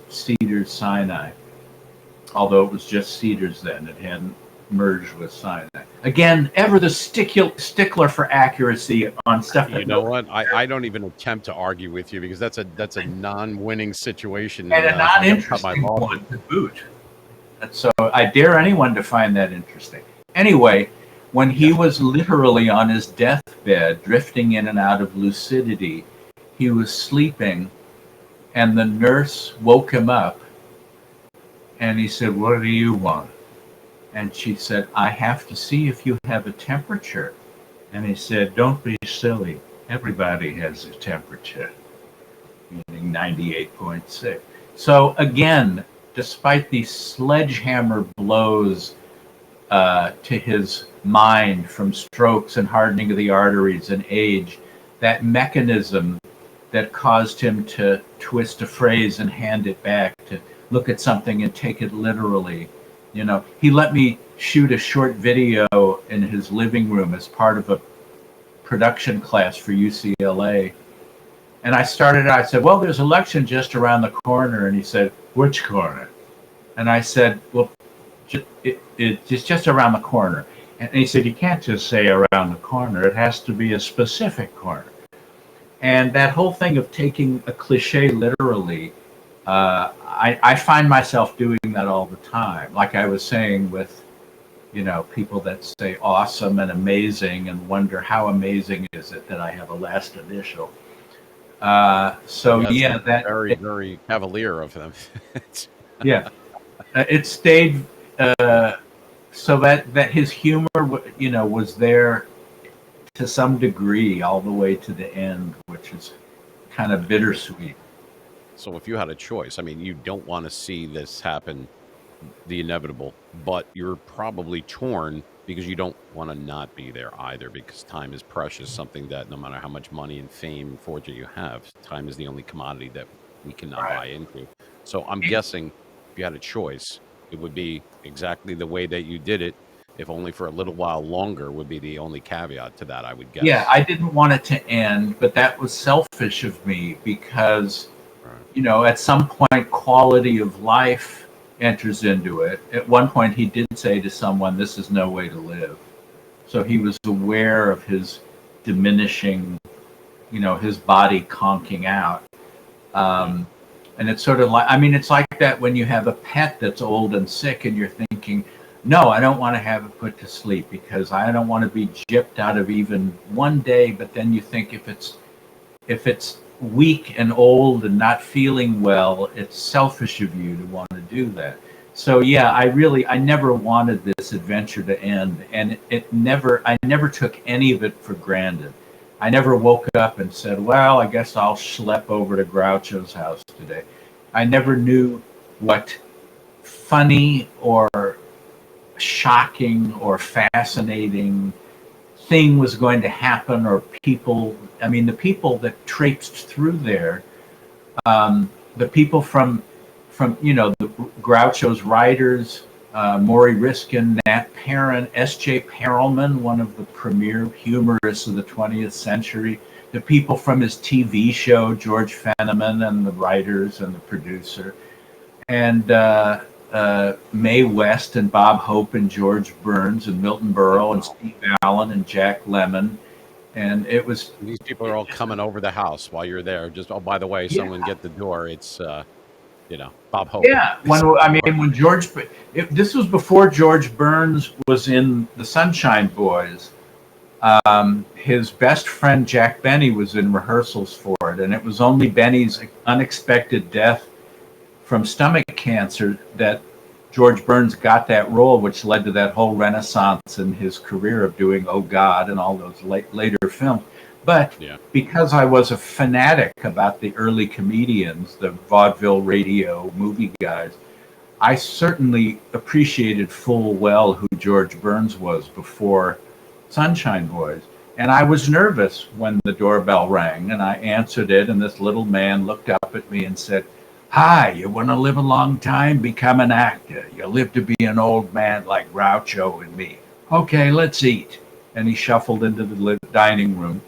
Cedars Sinai, although it was just Cedars then, it hadn't merged with Sinai. Again, ever the stickler for accuracy on stuff. You know what? I don't even attempt to argue with you because that's a non-winning situation and a non-interesting one to boot. And so I dare anyone to find that interesting. Anyway, when he was literally on his deathbed, drifting in and out of lucidity, he was sleeping, and the nurse woke him up, and he said, "What do you want?" And she said, "I have to see if you have a temperature." And he said, "Don't be silly. Everybody has a temperature," meaning 98.6. So again, despite these sledgehammer blows to his mind from strokes and hardening of the arteries and age, that mechanism that caused him to twist a phrase and hand it back, to look at something and take it literally. You know, he let me shoot a short video in his living room as part of a production class for UCLA. And I started out, I said, "Well, there's election just around the corner." And he said, "Which corner?" And I said, "Well, it's just around the corner." And he said, "You can't just say around the corner. It has to be a specific corner." And that whole thing of taking a cliche literally, I find myself doing that all the time. Like I was saying with, you know, people that say awesome and amazing and wonder how amazing is it that I have a last initial. That's very, very cavalier of them. Yeah. It stayed so that his humor, was there to some degree all the way to the end, which is kind of bittersweet. So if you had a choice, I mean, you don't want to see this happen, the inevitable, but you're probably torn because you don't want to not be there either, because time is precious, something that no matter how much money and fame and fortune you have, time is the only commodity that we cannot buy into. So I'm guessing if you had a choice, it would be exactly the way that you did it, if only for a little while longer would be the only caveat to that, I would guess. Yeah, I didn't want it to end, but that was selfish of me because, at some point, quality of life enters into it. At one point, he did say to someone, "This is no way to live." So he was aware of his diminishing, his body conking out. And it's sort of like, it's like that when you have a pet that's old and sick and you're thinking, no, I don't want to have it put to sleep because I don't want to be gypped out of even one day. But then you think if it's weak and old and not feeling well, it's selfish of you to want to do that. So yeah, I never wanted this adventure to end, and I never took any of it for granted. I never woke up and said, well, I guess I'll schlep over to Groucho's house today. I never knew what funny or shocking or fascinating thing was going to happen, or people. The people that traipsed through there, the people from the Groucho's writers, Maury Riskin, Nat Perrin, S.J. Perelman, one of the premier humorists of the 20th century, the people from his TV show, George Fenneman, and the writers and the producer, and Mae West and Bob Hope and George Burns and Milton Berle and Steve Allen and Jack Lemmon. And it was... These people are all coming over the house while you're there. Just, oh, by the way, someone get the door. It's... Bob Hope. Yeah, when George, this was before George Burns was in the Sunshine Boys. His best friend Jack Benny was in rehearsals for it, and it was only Benny's unexpected death from stomach cancer that George Burns got that role, which led to that whole renaissance in his career of doing Oh God and all those later films. But because I was a fanatic about the early comedians, the vaudeville radio movie guys, I certainly appreciated full well who George Burns was before Sunshine Boys. And I was nervous when the doorbell rang, and I answered it, and this little man looked up at me and said, "Hi, you want to live a long time? Become an actor. You live to be an old man like Groucho and me. Okay, let's eat." And he shuffled into the dining room.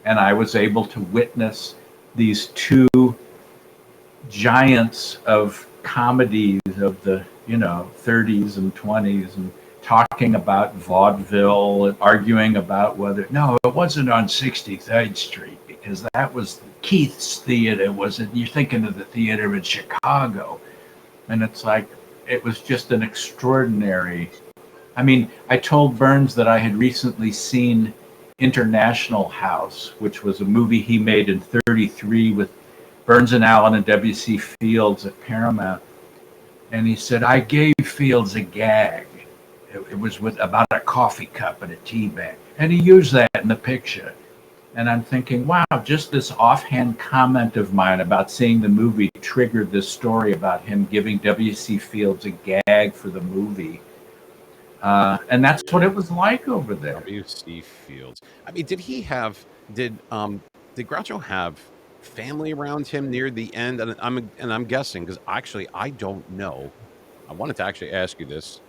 And I was able to witness these two giants of comedies of the 30s and 20s, and talking about vaudeville and arguing about whether it wasn't on 63rd Street because that was Keith's theater. You're thinking of the theater in Chicago, and it's like it was just an extraordinary. I told Burns that I had recently seen International House, which was a movie he made in 1933 with Burns and Allen and W.C. Fields at Paramount. And he said, I gave Fields a gag. It was about a coffee cup and a tea bag. And he used that in the picture. And I'm thinking, wow, just this offhand comment of mine about seeing the movie triggered this story about him giving W.C. Fields a gag for the movie. And that's what it was like over there. W.C. Fields. Did Groucho have family around him near the end? And I'm guessing, because actually I don't know. I wanted to actually ask you this.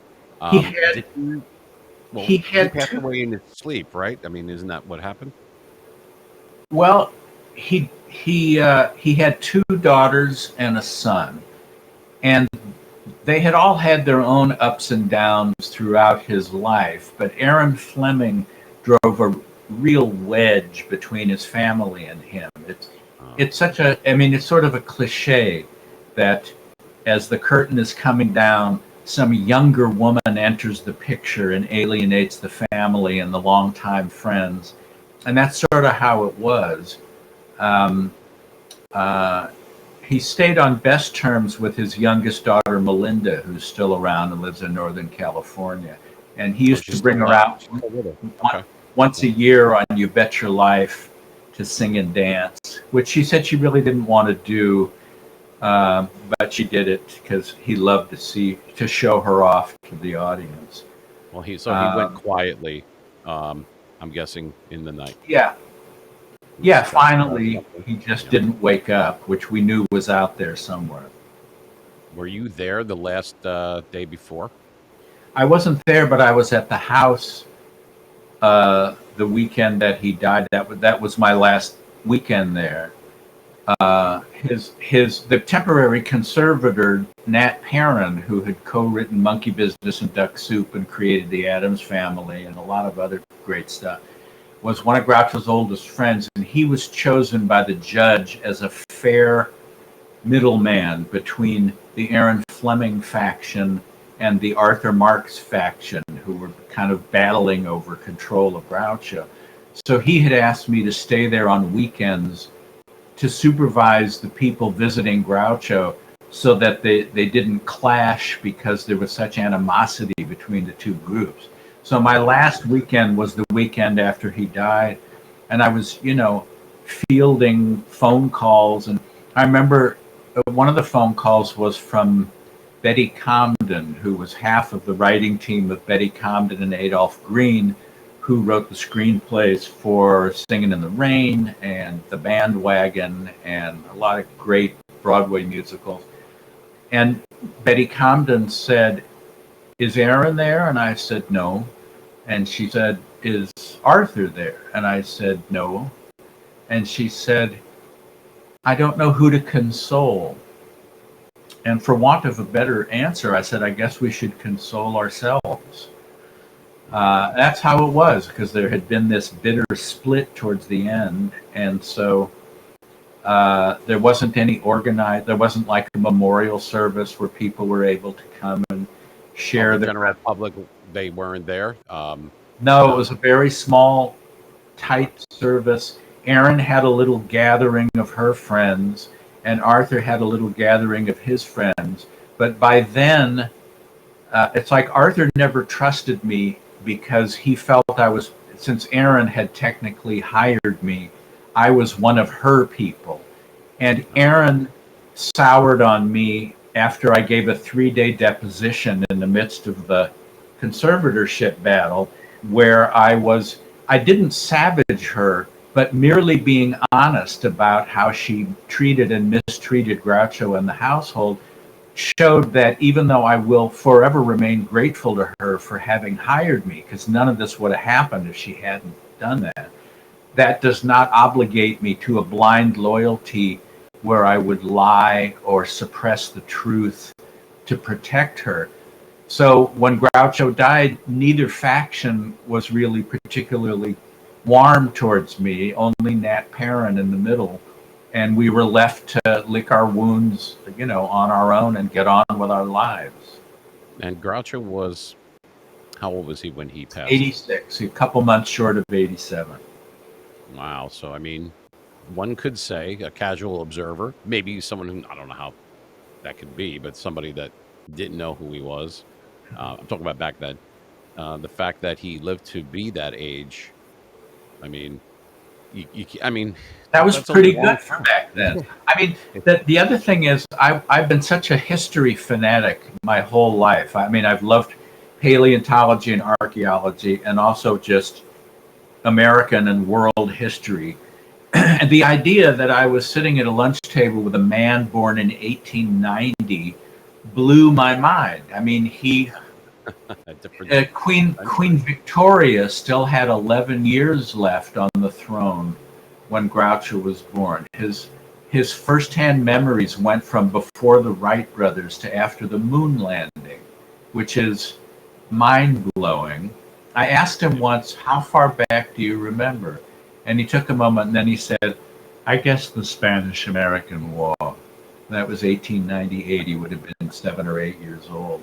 He passed away in his sleep, right? Isn't that what happened? Well, he had two daughters and a son, and they had all had their own ups and downs throughout his life, but Aaron Fleming drove a real wedge between his family and him. It's such a, it's sort of a cliche that as the curtain is coming down, some younger woman enters the picture and alienates the family and the longtime friends. And that's sort of how it was. He stayed on best terms with his youngest daughter, Melinda, who's still around and lives in Northern California. And he used to she's bring still her out still with her. Okay. once a year on You Bet Your Life to sing and dance, which she said she really didn't want to do, but she did it because he loved to show her off to the audience. Well, he went quietly. I'm guessing in the night. Yeah, yeah. Finally, he just didn't wake up, which we knew was out there somewhere. Were you there the last day before? I wasn't there, but I was at the house the weekend that he died. That was my last weekend there. The temporary conservator, Nat Perrin, who had co-written Monkey Business and Duck Soup and created the Addams Family and a lot of other great stuff, was one of Groucho's oldest friends, and he was chosen by the judge as a fair middleman between the Aaron Fleming faction and the Arthur Marx faction, who were kind of battling over control of Groucho. So he had asked me to stay there on weekends to supervise the people visiting Groucho so that they didn't clash because there was such animosity between the two groups. So my last weekend was the weekend after he died, and I was, fielding phone calls. And I remember one of the phone calls was from Betty Comden, who was half of the writing team of Betty Comden and Adolph Green, who wrote the screenplays for Singin' in the Rain and The Bandwagon and a lot of great Broadway musicals. And Betty Comden said, "Is Aaron there?" And I said, "No." And she said, "Is Arthur there?" And I said, "No." And she said, "I don't know who to console." And for want of a better answer, I said, "I guess we should console ourselves." That's how it was, because there had been this bitter split towards the end. And so there wasn't there wasn't like a memorial service where people were able to come and share the general public. They weren't there. No, it was a very small, tight service. Erin had a little gathering of her friends, and Arthur had a little gathering of his friends. But by then, it's like Arthur never trusted me because he felt since Erin had technically hired me, I was one of her people. And Erin soured on me after I gave a 3-day deposition in the midst of the conservatorship battle, where I didn't savage her, but merely being honest about how she treated and mistreated Groucho and the household showed that even though I will forever remain grateful to her for having hired me, because none of this would have happened if she hadn't done that, that does not obligate me to a blind loyalty where I would lie or suppress the truth to protect her. So when Groucho died, neither faction was really particularly warm towards me, only Nat Perrin in the middle. And we were left to lick our wounds, on our own and get on with our lives. And Groucho was, how old was he when he passed? 86, a couple months short of 87. Wow. So, I mean, one could say, a casual observer, maybe someone who, I don't know how that could be, but somebody that didn't know who he was. I'm talking about back then. The fact that he lived to be that age, I mean, that was pretty good for back then. I mean, the other thing is, I've been such a history fanatic my whole life. I mean, I've loved paleontology and archaeology, and also just American and world history. And the idea that I was sitting at a lunch table with a man born in 1890 blew my mind. I mean, Queen Victoria still had 11 years left on the throne when Groucho was born. His firsthand memories went from before the Wright brothers to after the moon landing, which is mind-blowing. I asked him once, "How far back do you remember?" And he took a moment, and then he said, "I guess the Spanish-American War." That was 1898. He would have been 7 or 8 years old.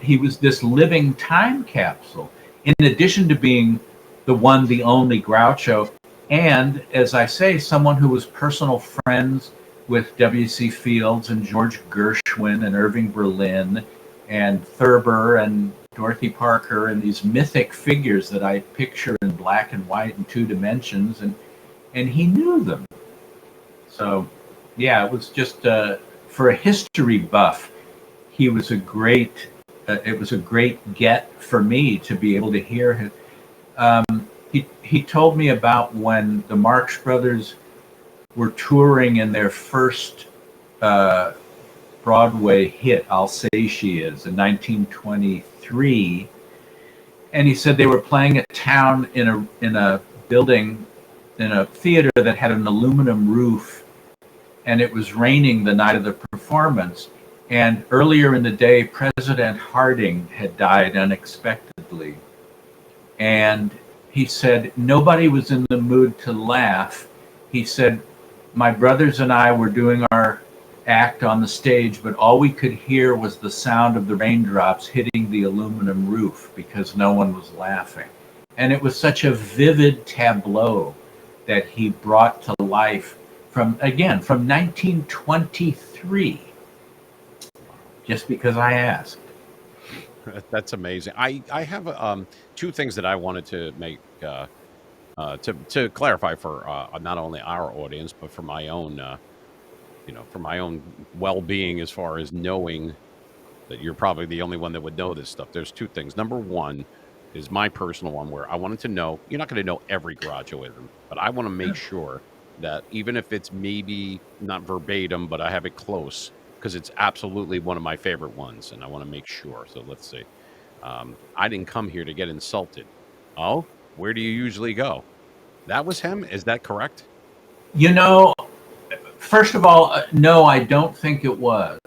He was this living time capsule, in addition to being the only Groucho, and, as I say, someone who was personal friends with W.C. Fields and George Gershwin and Irving Berlin and Thurber and Dorothy Parker and these mythic figures that I picture in black and white in 2 dimensions, and he knew them. So, yeah, it was just for a history buff, he was a great. It was a great get for me to be able to hear him. He told me about when the Marx Brothers were touring in their first Broadway hit, I'll Say She Is, in 1923, and he said they were playing a town in a building, in a theater that had an aluminum roof, and it was raining the night of the performance. And earlier in the day, President Harding had died unexpectedly. And he said, nobody was in the mood to laugh. He said, my brothers and I were doing our act on the stage, but all we could hear was the sound of the raindrops hitting the aluminum roof because no one was laughing. And it was such a vivid tableau that he brought to life from 1923. Just because I asked. That's amazing. I have 2 things that I wanted to make to clarify for not only our audience but for my own for my own well-being, as far as knowing that you're probably the only one that would know this stuff. There's 2 things. Number one is my personal one, where I wanted to know, you're not going to know every Grouchoism, but I want to make sure that even if it's maybe not verbatim, but I have it close, because it's absolutely one of my favorite ones, and I want to make sure. So let's see. I didn't come here to get insulted. Oh, where do you usually go? That was him? Is that correct? First of all, no, I don't think it was.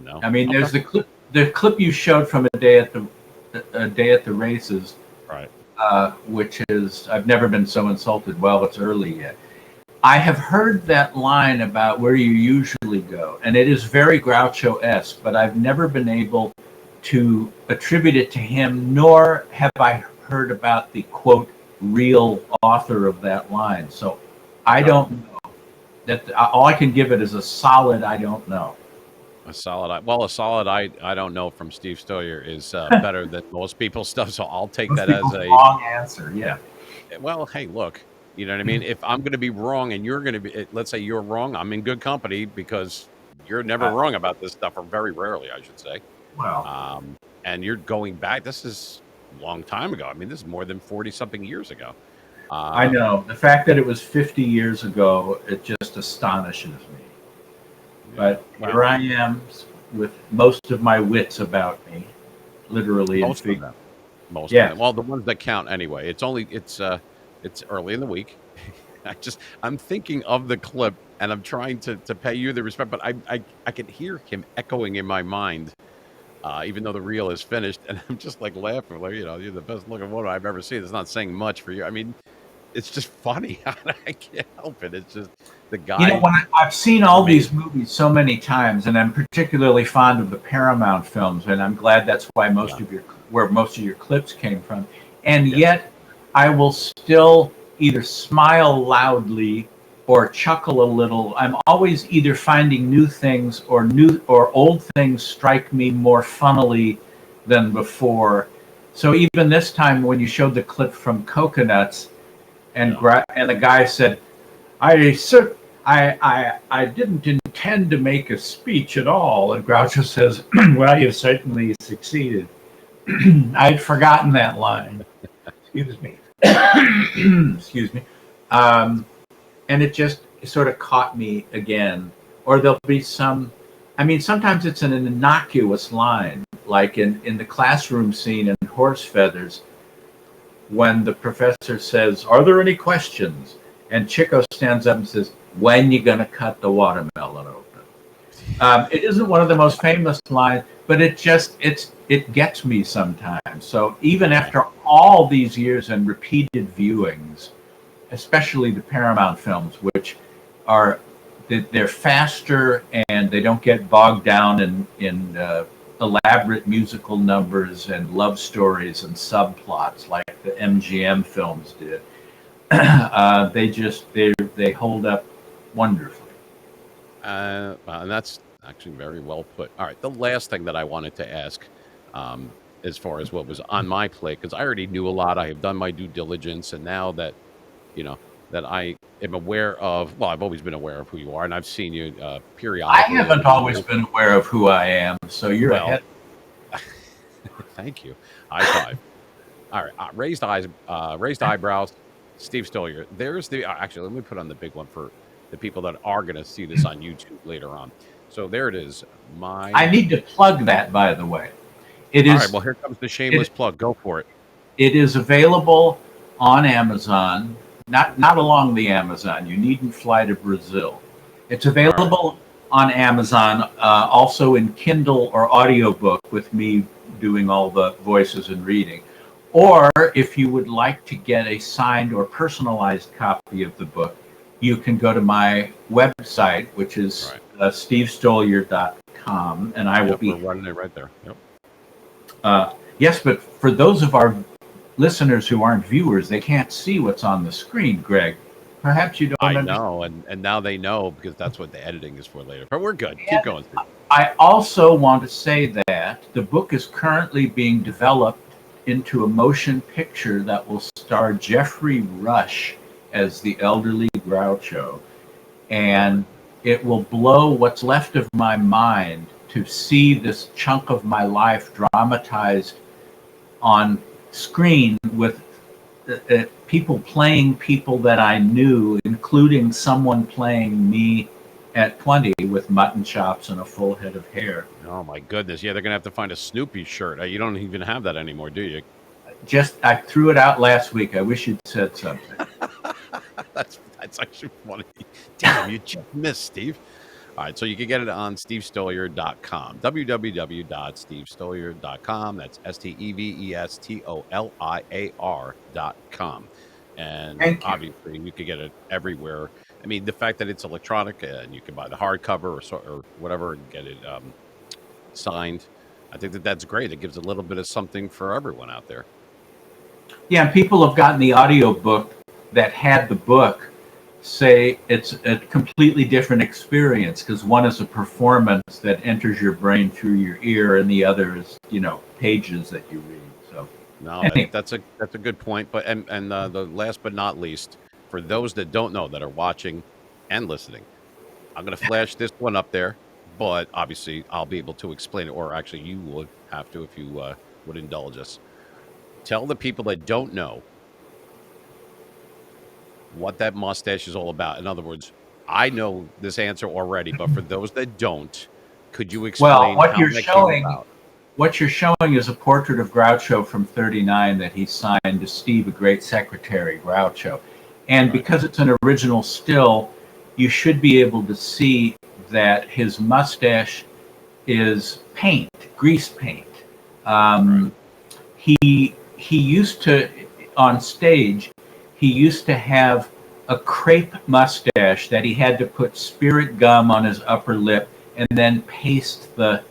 No. I mean, there's the clip you showed from a day at the races, right? Which is, I've never been so insulted. Well, it's early yet. I have heard that line about where you usually go, and it is very Groucho-esque, but I've never been able to attribute it to him, nor have I heard about the, quote, real author of that line. So I don't know. All I can give it is a solid I don't know. A solid I don't know from Steve Stoliar is better than most people's stuff, so I'll take that as a wrong answer. Yeah. Well, hey, look. You know what I mean? If I'm going to be wrong and you're going to be, let's say you're wrong, I'm in good company, because you're never wrong about this stuff, or very rarely, I should say. Well, and you're going back. This is a long time ago. I mean, this is more than 40-something years ago. I know. The fact that it was 50 years ago, it just astonishes me. But here I am with most of my wits about me, literally. Most of them. Most of them. Well, the ones that count anyway. It's early in the week. I'm thinking of the clip, and I'm trying to pay you the respect, but I can hear him echoing in my mind, even though the reel is finished, and I'm just like laughing, like, you're the best looking woman I've ever seen. It's not saying much for you. I mean, it's just funny. I can't help it. It's just the guy. When I've seen all these movies so many times, and I'm particularly fond of the Paramount films, and I'm glad that's why most of your clips came from, and yet I will still either smile loudly or chuckle a little. I'm always either finding new things or old things strike me more funnily than before. So even this time, when you showed the clip from Coconuts, and the guy said, I didn't intend to make a speech at all, and Groucho says, well, you certainly succeeded. I'd forgotten that line. Excuse me. Excuse me. And it just sort of caught me again. Or there'll be sometimes it's an innocuous line, like in the classroom scene in Horse Feathers, when the professor says, are there any questions? And Chico stands up and says, when you gonna cut the watermelon open? It isn't one of the most famous lines, but it gets me sometimes. So even after all these years and repeated viewings, especially the Paramount films, which they're faster and they don't get bogged down in elaborate musical numbers and love stories and subplots like the MGM films did. They hold up wonderfully. And that's actually very well put. All right, the last thing that I wanted to ask, as far as what was on my plate, because I already knew a lot. I have done my due diligence, and now that you know that I am aware of, well, I've always been aware of who you are, and I've seen you I periodically over haven't the always years. been aware of who I am, so you're Well, ahead. thank you. High five. All right, raised eyebrows. Steve Stoliar. There's the actually. Let me put on the big one for the people that are going to see this on YouTube later on. So there it is. I need to plug that, by the way. It All right. is. Well, here comes the shameless plug. Go for it. It is available on Amazon. Not along the Amazon. You needn't fly to Brazil. It's available on Amazon, also in Kindle or audiobook with me doing all the voices and reading. Or if you would like to get a signed or personalized copy of the book, you can go to my website, which is stevestoliar.com, and I will be. We're running it right there. Yep. Yes, but for those of our listeners who aren't viewers, they can't see what's on the screen, Greg. Perhaps you don't understand. Know, and now they know because that's what the editing is for later. But we're good. Keep going. I also want to say that the book is currently being developed into a motion picture that will star Jeffrey Rush as the elderly Groucho, and it will blow what's left of my mind to see this chunk of my life dramatized on screen with people playing people that I knew, including someone playing me at 20 with mutton chops and a full head of hair. Oh my goodness! Yeah, they're gonna have to find a Snoopy shirt. You don't even have that anymore, do you? I threw it out last week. I wish you'd said something. That's actually funny. Damn, you just missed, Steve. All right, so you can get it on stevestoliar.com. www.stevestoliar.com. That's stevestoliar.com. And obviously, you can get it everywhere. I mean, the fact that it's electronic and you can buy the hardcover or whatever and get it signed, I think that's great. It gives a little bit of something for everyone out there. Yeah, people have gotten the audio book that had the book say it's a completely different experience because one is a performance that enters your brain through your ear and the other is, pages that you read. So no, that's a good point. But and the last but not least, for those that don't know that are watching and listening, I'm going to flash this one up there, but obviously I'll be able to explain it, or actually you would have to if you would indulge us. Tell the people that don't know what that mustache is all about. In other words, I know this answer already, but for those that don't, could you explain what how you're that showing? came about? What you're showing is a portrait of Groucho from '39 that he signed to Steve, a great secretary, Groucho. And because it's an original still, you should be able to see that his mustache is paint, grease paint. He used to, on stage, he used to have a crepe mustache that he had to put spirit gum on his upper lip and then paste the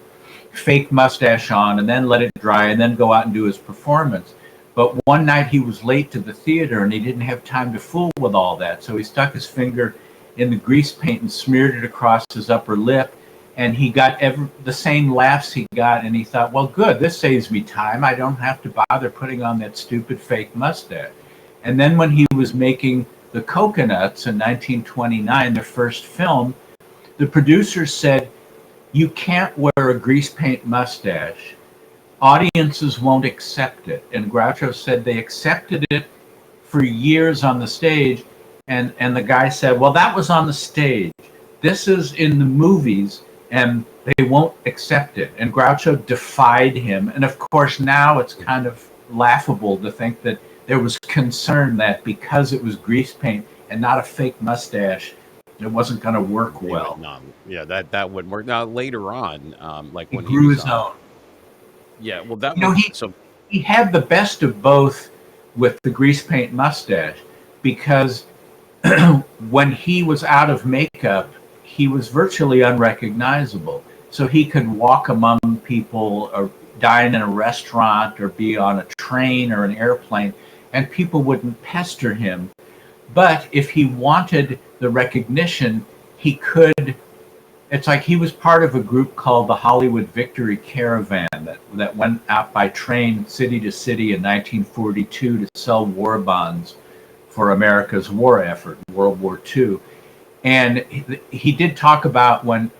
fake mustache on and then let it dry and then go out and do his performance. But one night he was late to the theater and he didn't have time to fool with all that. So he stuck his finger in the grease paint and smeared it across his upper lip. And he got the same laughs he got. And he thought, well, good, this saves me time. I don't have to bother putting on that stupid fake mustache. And then when he was making The Coconuts in 1929, their first film, the producers said, you can't wear a grease paint mustache. Audiences won't accept it. And Groucho said they accepted it for years on the stage. And the guy said, well, that was on the stage. This is in the movies, and they won't accept it. And Groucho defied him. And of course, now it's kind of laughable to think that there was concern that because it was grease paint and not a fake mustache, it wasn't going to work well. No, yeah, that wouldn't work. Now later on, like when he grew was his own. Yeah, well, that he had the best of both with the grease paint mustache because when he was out of makeup, he was virtually unrecognizable. So he could walk among people or dine in a restaurant or be on a train or an airplane, and people wouldn't pester him. But if he wanted the recognition, he could it's like he was part of a group called the Hollywood Victory Caravan that went out by train city to city in 1942 to sell war bonds for America's war effort, World War II. And he did talk about when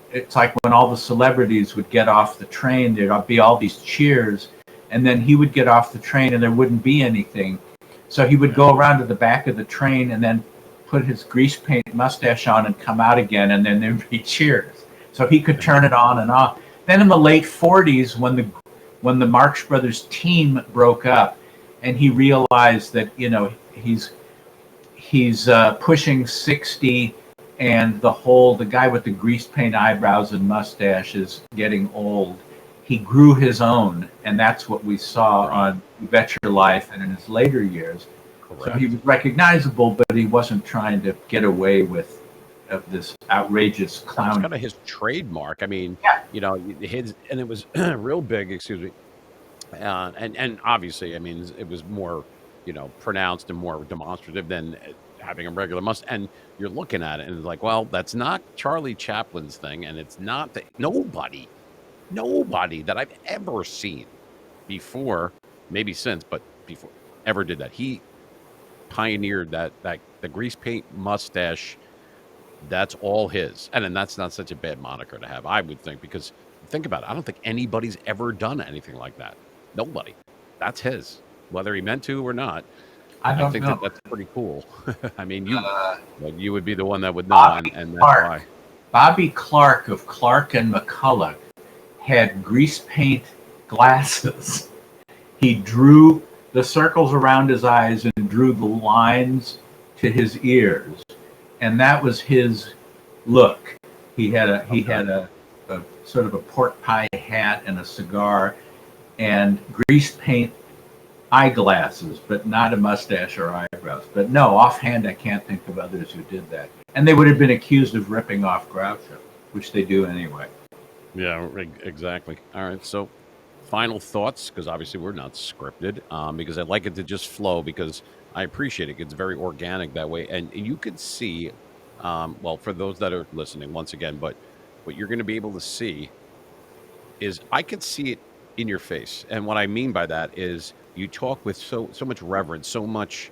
all the celebrities would get off the train, there'd be all these cheers, and then he would get off the train and there wouldn't be anything. So he would go around to the back of the train and then put his grease paint mustache on and come out again, and then there'd be cheers. So he could turn it on and off. Then in the late 40s, when the Marx Brothers team broke up, and he realized that he's pushing 60, and the guy with the grease paint eyebrows and mustache is getting old. He grew his own, and that's what we saw on You Bet Your Life and in his later years. Correct. So he was recognizable, but he wasn't trying to get away with this outrageous clown. It's kind of his trademark. I mean, his, and it was real big. Excuse me. And obviously, I mean, it was more, pronounced and more demonstrative than having a regular mustache. And you're looking at it and it's like, well, that's not Charlie Chaplin's thing, and it's not nobody that I've ever seen before, maybe since, but before ever did that. He pioneered the grease paint mustache. That's all his. And then that's not such a bad moniker to have, I would think, because think about it. I don't think anybody's ever done anything like that. Nobody. That's his, whether he meant to or not. I think that's pretty cool. I mean, you would be the one that would know, and that's why. Bobby Clark of Clark and McCulloch had grease paint glasses. He drew the circles around his eyes and drew the lines to his ears. And that was his look. He had a sort of a pork pie hat and a cigar and grease paint eyeglasses, but not a mustache or eyebrows. But no, offhand, I can't think of others who did that. And they would have been accused of ripping off Groucho, which they do anyway. Yeah, exactly. All right, so final thoughts, because obviously we're not scripted, because I like it to just flow, because I appreciate it. It's very organic that way. And you could see, well, for those that are listening, once again, but what you're going to be able to see is I could see it in your face. And what I mean by that is you talk with so much reverence, so much,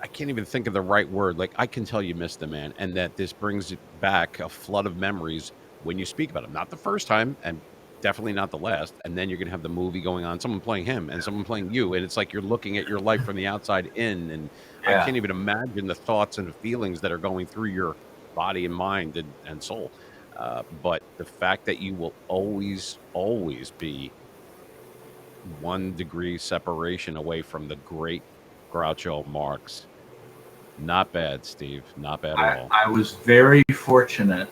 I can't even think of the right word. Like, I can tell you miss the man, and that this brings back a flood of memories when you speak about him. Not the first time, and definitely not the last. And then you're going to have the movie going on, someone playing him and someone playing you. And it's like you're looking at your life from the outside in. And I can't even imagine the thoughts and the feelings that are going through your body and mind and soul. But the fact that you will always, always be 1 degree separation away from the great Groucho Marx. Not bad, Steve. Not bad at all. I was very fortunate.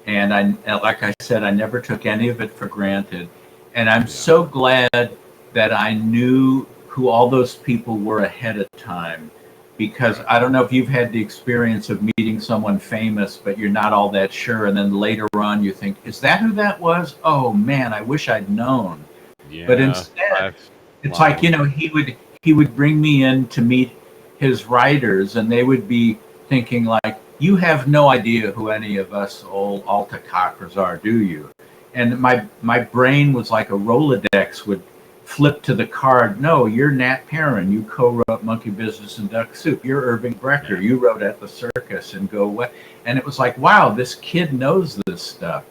And like I said, I never took any of it for granted. And I'm so glad that I knew who all those people were ahead of time. Because I don't know if you've had the experience of meeting someone famous, but you're not all that sure. And then later on you think, is that who that was? Oh, man, I wish I'd known. Yeah, but instead, it's like, he would bring me in to meet his writers, and they would be thinking like, you have no idea who any of us old Alta cockers are, do you? And my brain was like a Rolodex would flip to the card. No, you're Nat Perrin. You co-wrote Monkey Business and Duck Soup. You're Irving Brecker. You wrote At the Circus and Go Away. And it was like, wow, this kid knows this stuff.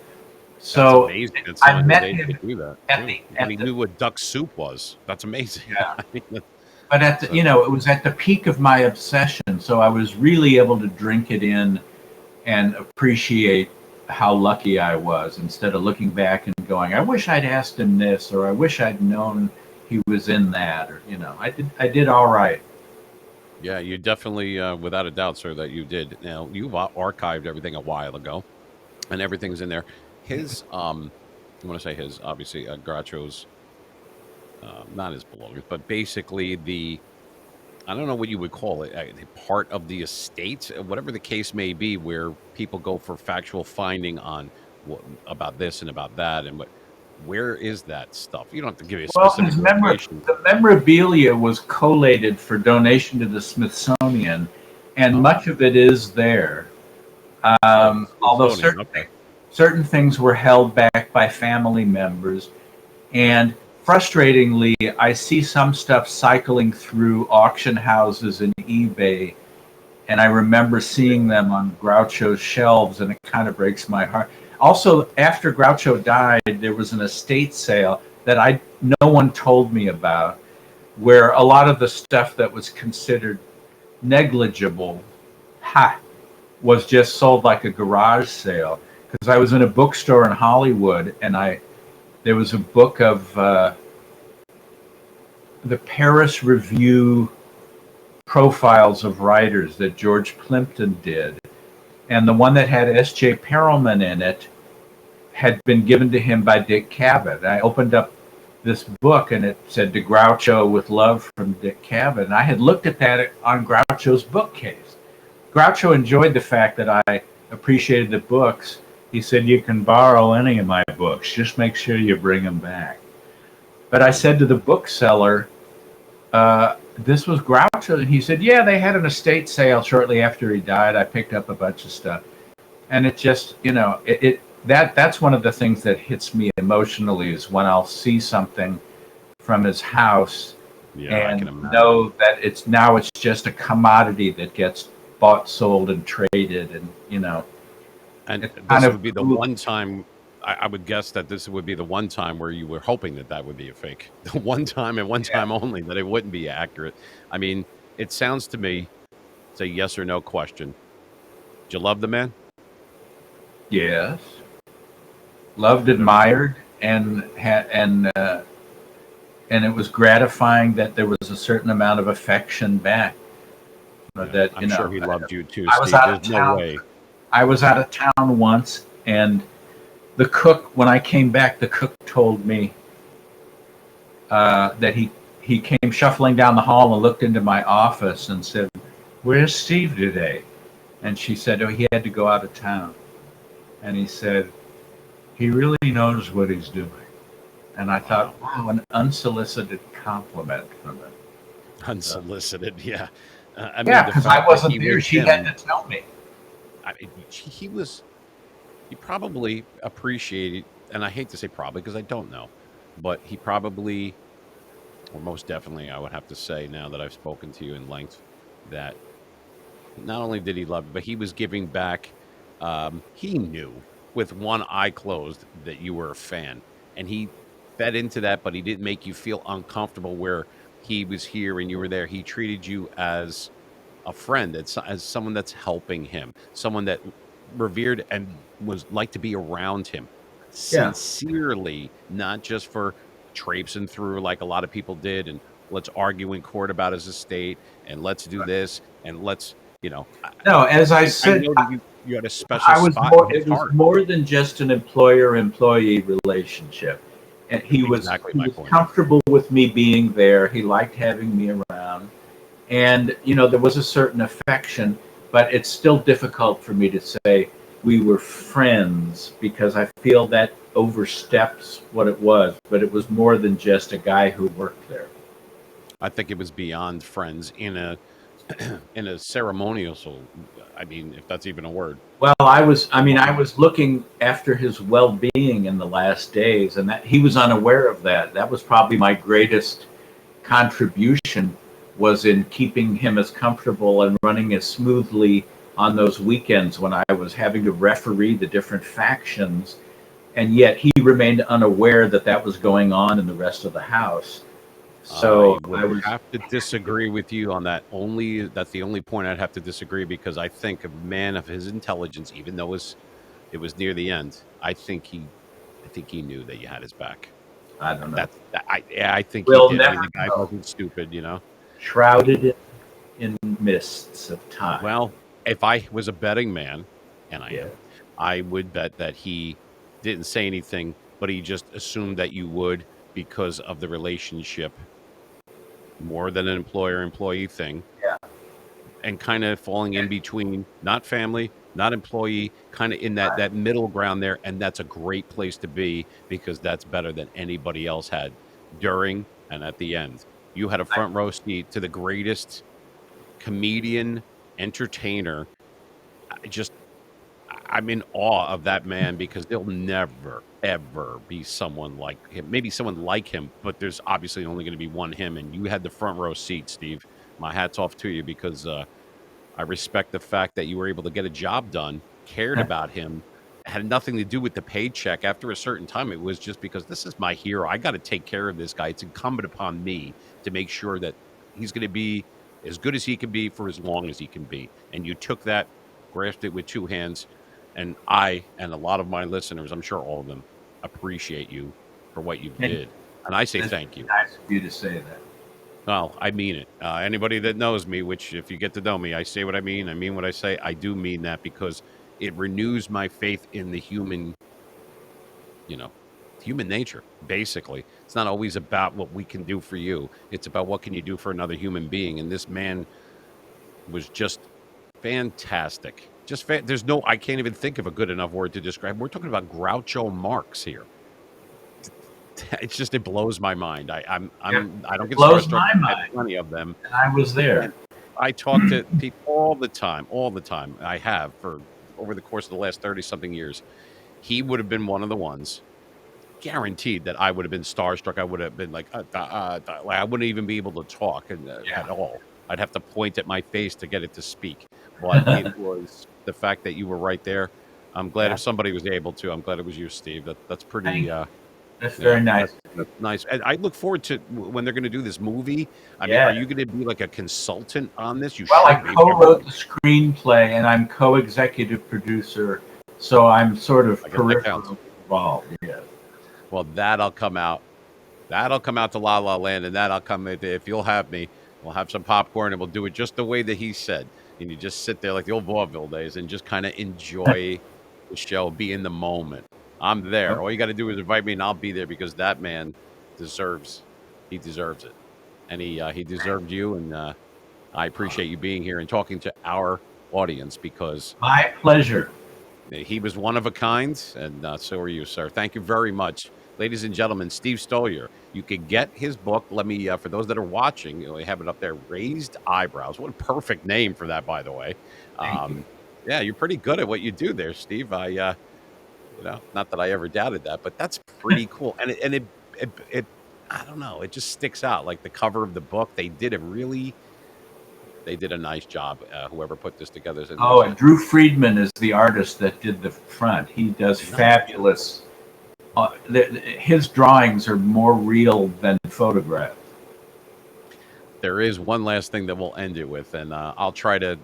So I met him. He knew what Duck Soup was. That's amazing. Yeah. But it was at the peak of my obsession, so I was really able to drink it in and appreciate how lucky I was, instead of looking back and going, I wish I'd asked him this, or I wish I'd known he was in that, or I did all right. Yeah, you definitely, without a doubt, sir, that you did. Now, you've archived everything a while ago, and everything's in there. His, I want to say his, obviously, Groucho's, not his belongings, but basically I don't know what you would call it, part of the estate, whatever the case may be, where people go for factual finding on about this and about that, and where is that stuff? You don't have to give me a specific location. The memorabilia was collated for donation to the Smithsonian, and much of it is there. Although certainly, certain things were held back by family members. And frustratingly, I see some stuff cycling through auction houses and eBay. And I remember seeing them on Groucho's shelves, and it kind of breaks my heart. Also, after Groucho died, there was an estate sale that no one told me about, where a lot of the stuff that was considered negligible was just sold like a garage sale. Because I was in a bookstore in Hollywood, and there was a book of the Paris Review profiles of writers that George Plimpton did. And the one that had S.J. Perelman in it had been given to him by Dick Cavett. I opened up this book, and it said, "To Groucho with love from Dick Cavett." And I had looked at that on Groucho's bookcase. Groucho enjoyed the fact that I appreciated the books. He said, "You can borrow any of my books. Just make sure you bring them back." But I said to the bookseller, this was Groucho. And he said, "Yeah, they had an estate sale shortly after he died. I picked up a bunch of stuff." And it just, that's one of the things that hits me emotionally, is when I'll see something from his house and know that it's just a commodity that gets bought, sold, and traded. And, And this would be the one time, I would guess that this would be the one time where you were hoping that would be a fake. The one time and one time only that it wouldn't be accurate. I mean, it sounds to me, it's a yes or no question. Did you love the man? Yes. Loved, admired, and it was gratifying that there was a certain amount of affection back. That I'm sure he loved you too, I was Steve. out of There's town. no way. I was out of town once, and the cook, when I came back, the cook told me that he came shuffling down the hall and looked into my office and said, "Where's Steve today?" And she said, "Oh, he had to go out of town." And he said, "He really knows what he's doing." And I thought, wow, an unsolicited compliment from him. Unsolicited, yeah. Because I wasn't there. She had to tell me. I mean, he probably appreciated, and I hate to say probably because I don't know, but he probably, or most definitely, I would have to say now that I've spoken to you in length, that not only did he love you, but he was giving back. He knew with one eye closed that you were a fan, and he fed into that, but he didn't make you feel uncomfortable where he was here and you were there. He treated you as a friend, as someone that's helping him, someone that revered and was like to be around him sincerely, not just for traipsing through like a lot of people did and let's argue in court about his estate and let's do this and let's, No, as I said, you had a special spot. It was more than just an employer-employee relationship. And he was comfortable with me being there. He liked having me around. And, there was a certain affection, but it's still difficult for me to say we were friends because I feel that oversteps what it was. But it was more than just a guy who worked there. I think it was beyond friends in a ceremonial, I mean, if that's even a word. Well, I was looking after his well-being in the last days, and that he was unaware of that. That was probably my greatest contribution, was in keeping him as comfortable and running as smoothly on those weekends when I was having to referee the different factions, and yet he remained unaware that was going on in the rest of the house. So I would have to disagree with you on that. That's the only point I'd have to disagree, because I think a man of his intelligence, even though it was near the end, I think he knew that you had his back. I don't know. I think we'll he did. Never I mean, the guy know. wasn't stupid, Shrouded in mists of time. Well, if I was a betting man, and I am, I would bet that he didn't say anything, but he just assumed that you would, because of the relationship, more than an employer-employee thing. Yeah. And kind of falling in between, not family, not employee, kind of in that middle ground there. And that's a great place to be, because that's better than anybody else had during and at the end. You had a front row seat to the greatest comedian, entertainer. I'm in awe of that man because there'll never, ever be someone like him. Maybe someone like him, but there's obviously only going to be one him. And you had the front row seat, Steve. My hat's off to you because I respect the fact that you were able to get a job done, cared about him, had nothing to do with the paycheck. After a certain time, it was just because this is my hero. I got to take care of this guy. It's incumbent upon me to make sure that he's going to be as good as he can be for as long as he can be. And you took that, grasped it with two hands. And I and a lot of my listeners, I'm sure all of them, appreciate you for what you did. And I say thank you. Nice of you to say that. Well, I mean it. Anybody that knows me, which if you get to know me, I say what I mean what I say. I do mean that because it renews my faith in the human, human nature, basically. It's not always about what we can do for you. It's about what can you do for another human being. And this man was just fantastic. There's no, I can't even think of a good enough word to describe. We're talking about Groucho Marx here. It's just, it blows my mind. I don't get blows starstruck. my I mind. had plenty of them. And I was there. And I talk to people all the time. I have for over the course of the last 30 something years. He would have been one of the ones, guaranteed, that I would have been starstruck. I would have been like, I wouldn't even be able to talk at all. I'd have to point at my face to get it to speak. But it was the fact that you were right there. I'm glad if somebody was able to. I'm glad it was you, Steve. That's pretty. That's very nice. That's nice. And I look forward to when they're going to do this movie. I mean, Yeah. are you going to be like a consultant on this? Well, I co-wrote the screenplay and I'm co-executive producer, so I'm sort of peripherally involved. Yeah. Well, that'll come out. That'll come out to La La Land, and that'll come if you'll have me. We'll have some popcorn, and we'll do it just the way that he said. And you just sit there like the old vaudeville days and just kind of enjoy the show, be in the moment. I'm there. All you got to do is invite me, and I'll be there because that man deserves it, and he deserved you. And I appreciate you being here and talking to our audience because my pleasure. He was one of a kind, and so are you, sir. Thank you very much, ladies and gentlemen. Steve Stoliar. You can get his book. Let me, for those that are watching, we have it up there. Raised Eyebrows. What a perfect name for that, by the way. Yeah, you're pretty good at what you do there, Steve. Not that I ever doubted that, but that's pretty cool. And it I don't know, it just sticks out. Like the cover of the book, they did a nice job. Whoever put this together. And Drew Friedman is the artist that did the front. He does fabulous. His drawings are more real than photographed. There is one last thing that we'll end it with, and I'll try to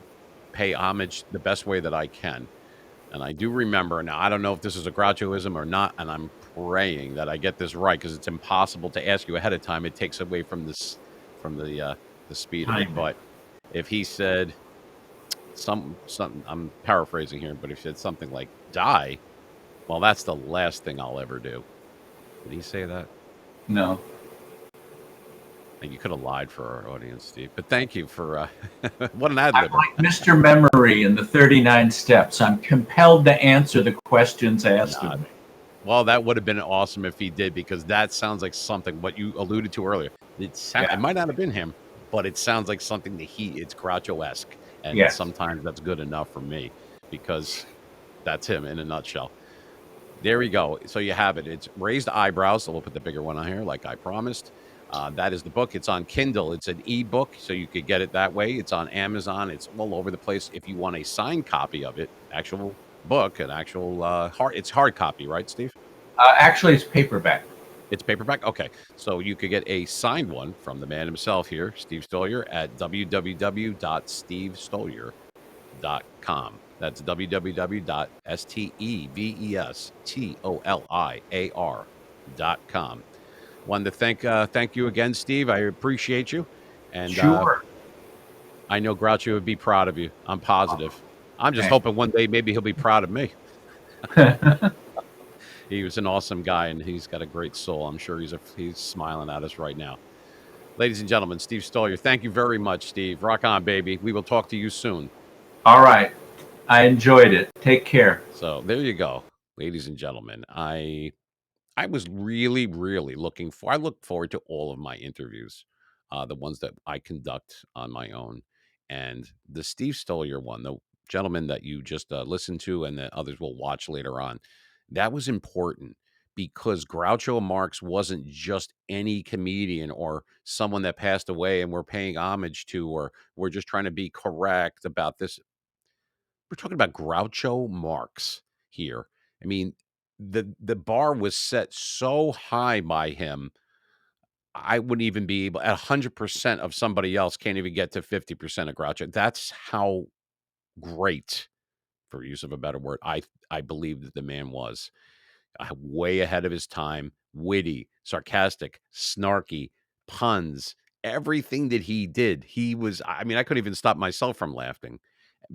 pay homage the best way that I can. And I do remember, now I don't know if this is a Grouchoism or not, and I'm praying that I get this right because it's impossible to ask you ahead of time. It takes away from the speed of it. But if he said something, I'm paraphrasing here, but if he said something like die, well, that's the last thing I'll ever do. Did he say that? No. And you could have lied for our audience, Steve. But thank you for what an ad-lib. I'm like Mr. Memory in the 39 Steps. I'm compelled to answer the questions asked of me. Well, that would have been awesome if he did, because that sounds like something, what you alluded to earlier. It might not have been him, but it sounds like something that it's Groucho-esque. And sometimes that's good enough for me because that's him in a nutshell. There we go. So you have it. It's Raised Eyebrows. So we'll put the bigger one on here like I promised. That is the book. It's on Kindle. It's an ebook, so you could get it that way. It's on Amazon. It's all over the place. If you want a signed copy of it, actual book, an actual it's hard copy, right, Steve? Actually, it's paperback. It's paperback? Okay. So you could get a signed one from the man himself here, Steve Stoliar, at www.stevestoliar.com. That's www.stevestoliar.com. Wanted to thank you again, Steve. I appreciate you. And sure. I know Groucho would be proud of you. I'm positive. I'm just hoping one day maybe he'll be proud of me. He was an awesome guy, and he's got a great soul. I'm sure he's smiling at us right now. Ladies and gentlemen, Steve Stoliar, thank you very much, Steve. Rock on, baby. We will talk to you soon. All right. I enjoyed it. Take care. So there you go, ladies and gentlemen. I was really, really I look forward to all of my interviews, the ones that I conduct on my own. And the Steve Stoliar one, though, gentleman that you just listened to and that others will watch later on, that was important because Groucho Marx wasn't just any comedian or someone that passed away and we're paying homage to, or we're just trying to be correct about this. We're talking about Groucho Marx here. I mean, the bar was set so high by him. I wouldn't even be able at 100% of somebody else can't even get to 50% of Groucho. That's how great, for use of a better word, I believe that the man was. Way ahead of his time, witty, sarcastic, snarky, puns, everything that he did. He was, I mean, I couldn't even stop myself from laughing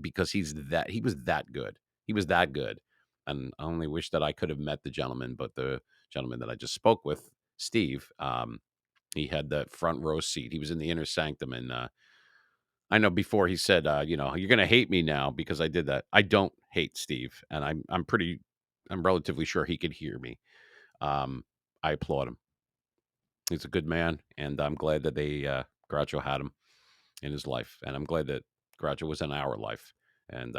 because he was that good. He was that good. And I only wish that I could have met the gentleman, but the gentleman that I just spoke with, Steve, he had that front row seat. He was in the inner sanctum. And I know before he said, you're going to hate me now because I did that. I don't hate Steve. And I'm relatively sure he could hear me. I applaud him. He's a good man. And I'm glad that Groucho had him in his life. And I'm glad that Groucho was in our life. And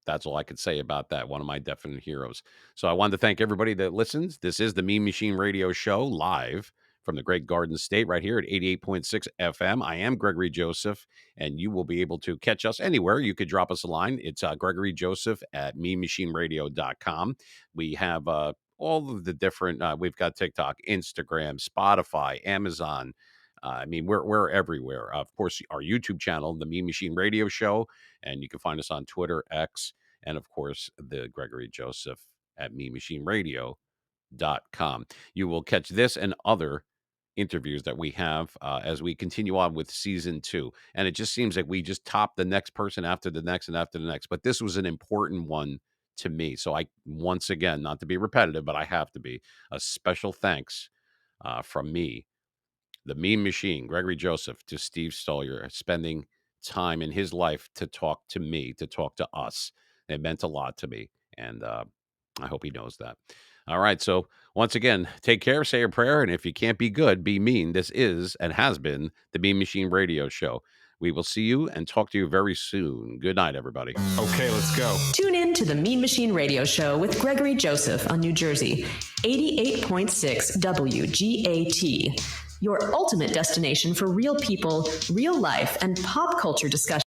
that's all I could say about that. One of my definite heroes. So I wanted to thank everybody that listens. This is the Mean Machine Radio Show live from the Great Garden State right here at 88.6 FM. I am Gregory Joseph, and you will be able to catch us anywhere. You could drop us a line. It's Gregory Joseph at meanmachineradio.com. We have all of the different, we've got TikTok, Instagram, Spotify, Amazon. I mean, we're everywhere. Of course, our YouTube channel, the Mean Machine Radio Show, and you can find us on Twitter, X, and of course, the Gregory Joseph at meanmachineradio.com. You will catch this and other interviews that we have as we continue on with season 2. And it just seems like we just top the next person after the next and after the next. But this was an important one to me. So I, once again, not to be repetitive, but I have to be, a special thanks from me, the Mean Machine, Gregory Joseph, to Steve Stoliar, spending time in his life to talk to me, to talk to us. It meant a lot to me. And I hope he knows that. All right. So once again, take care, say a prayer. And if you can't be good, be mean. This is and has been the Mean Machine Radio Show. We will see you and talk to you very soon. Good night, everybody. Okay, let's go. Tune in to the Mean Machine Radio Show with Gregory Joseph on New Jersey, 88.6 WGAT. Your ultimate destination for real people, real life, and pop culture discussion.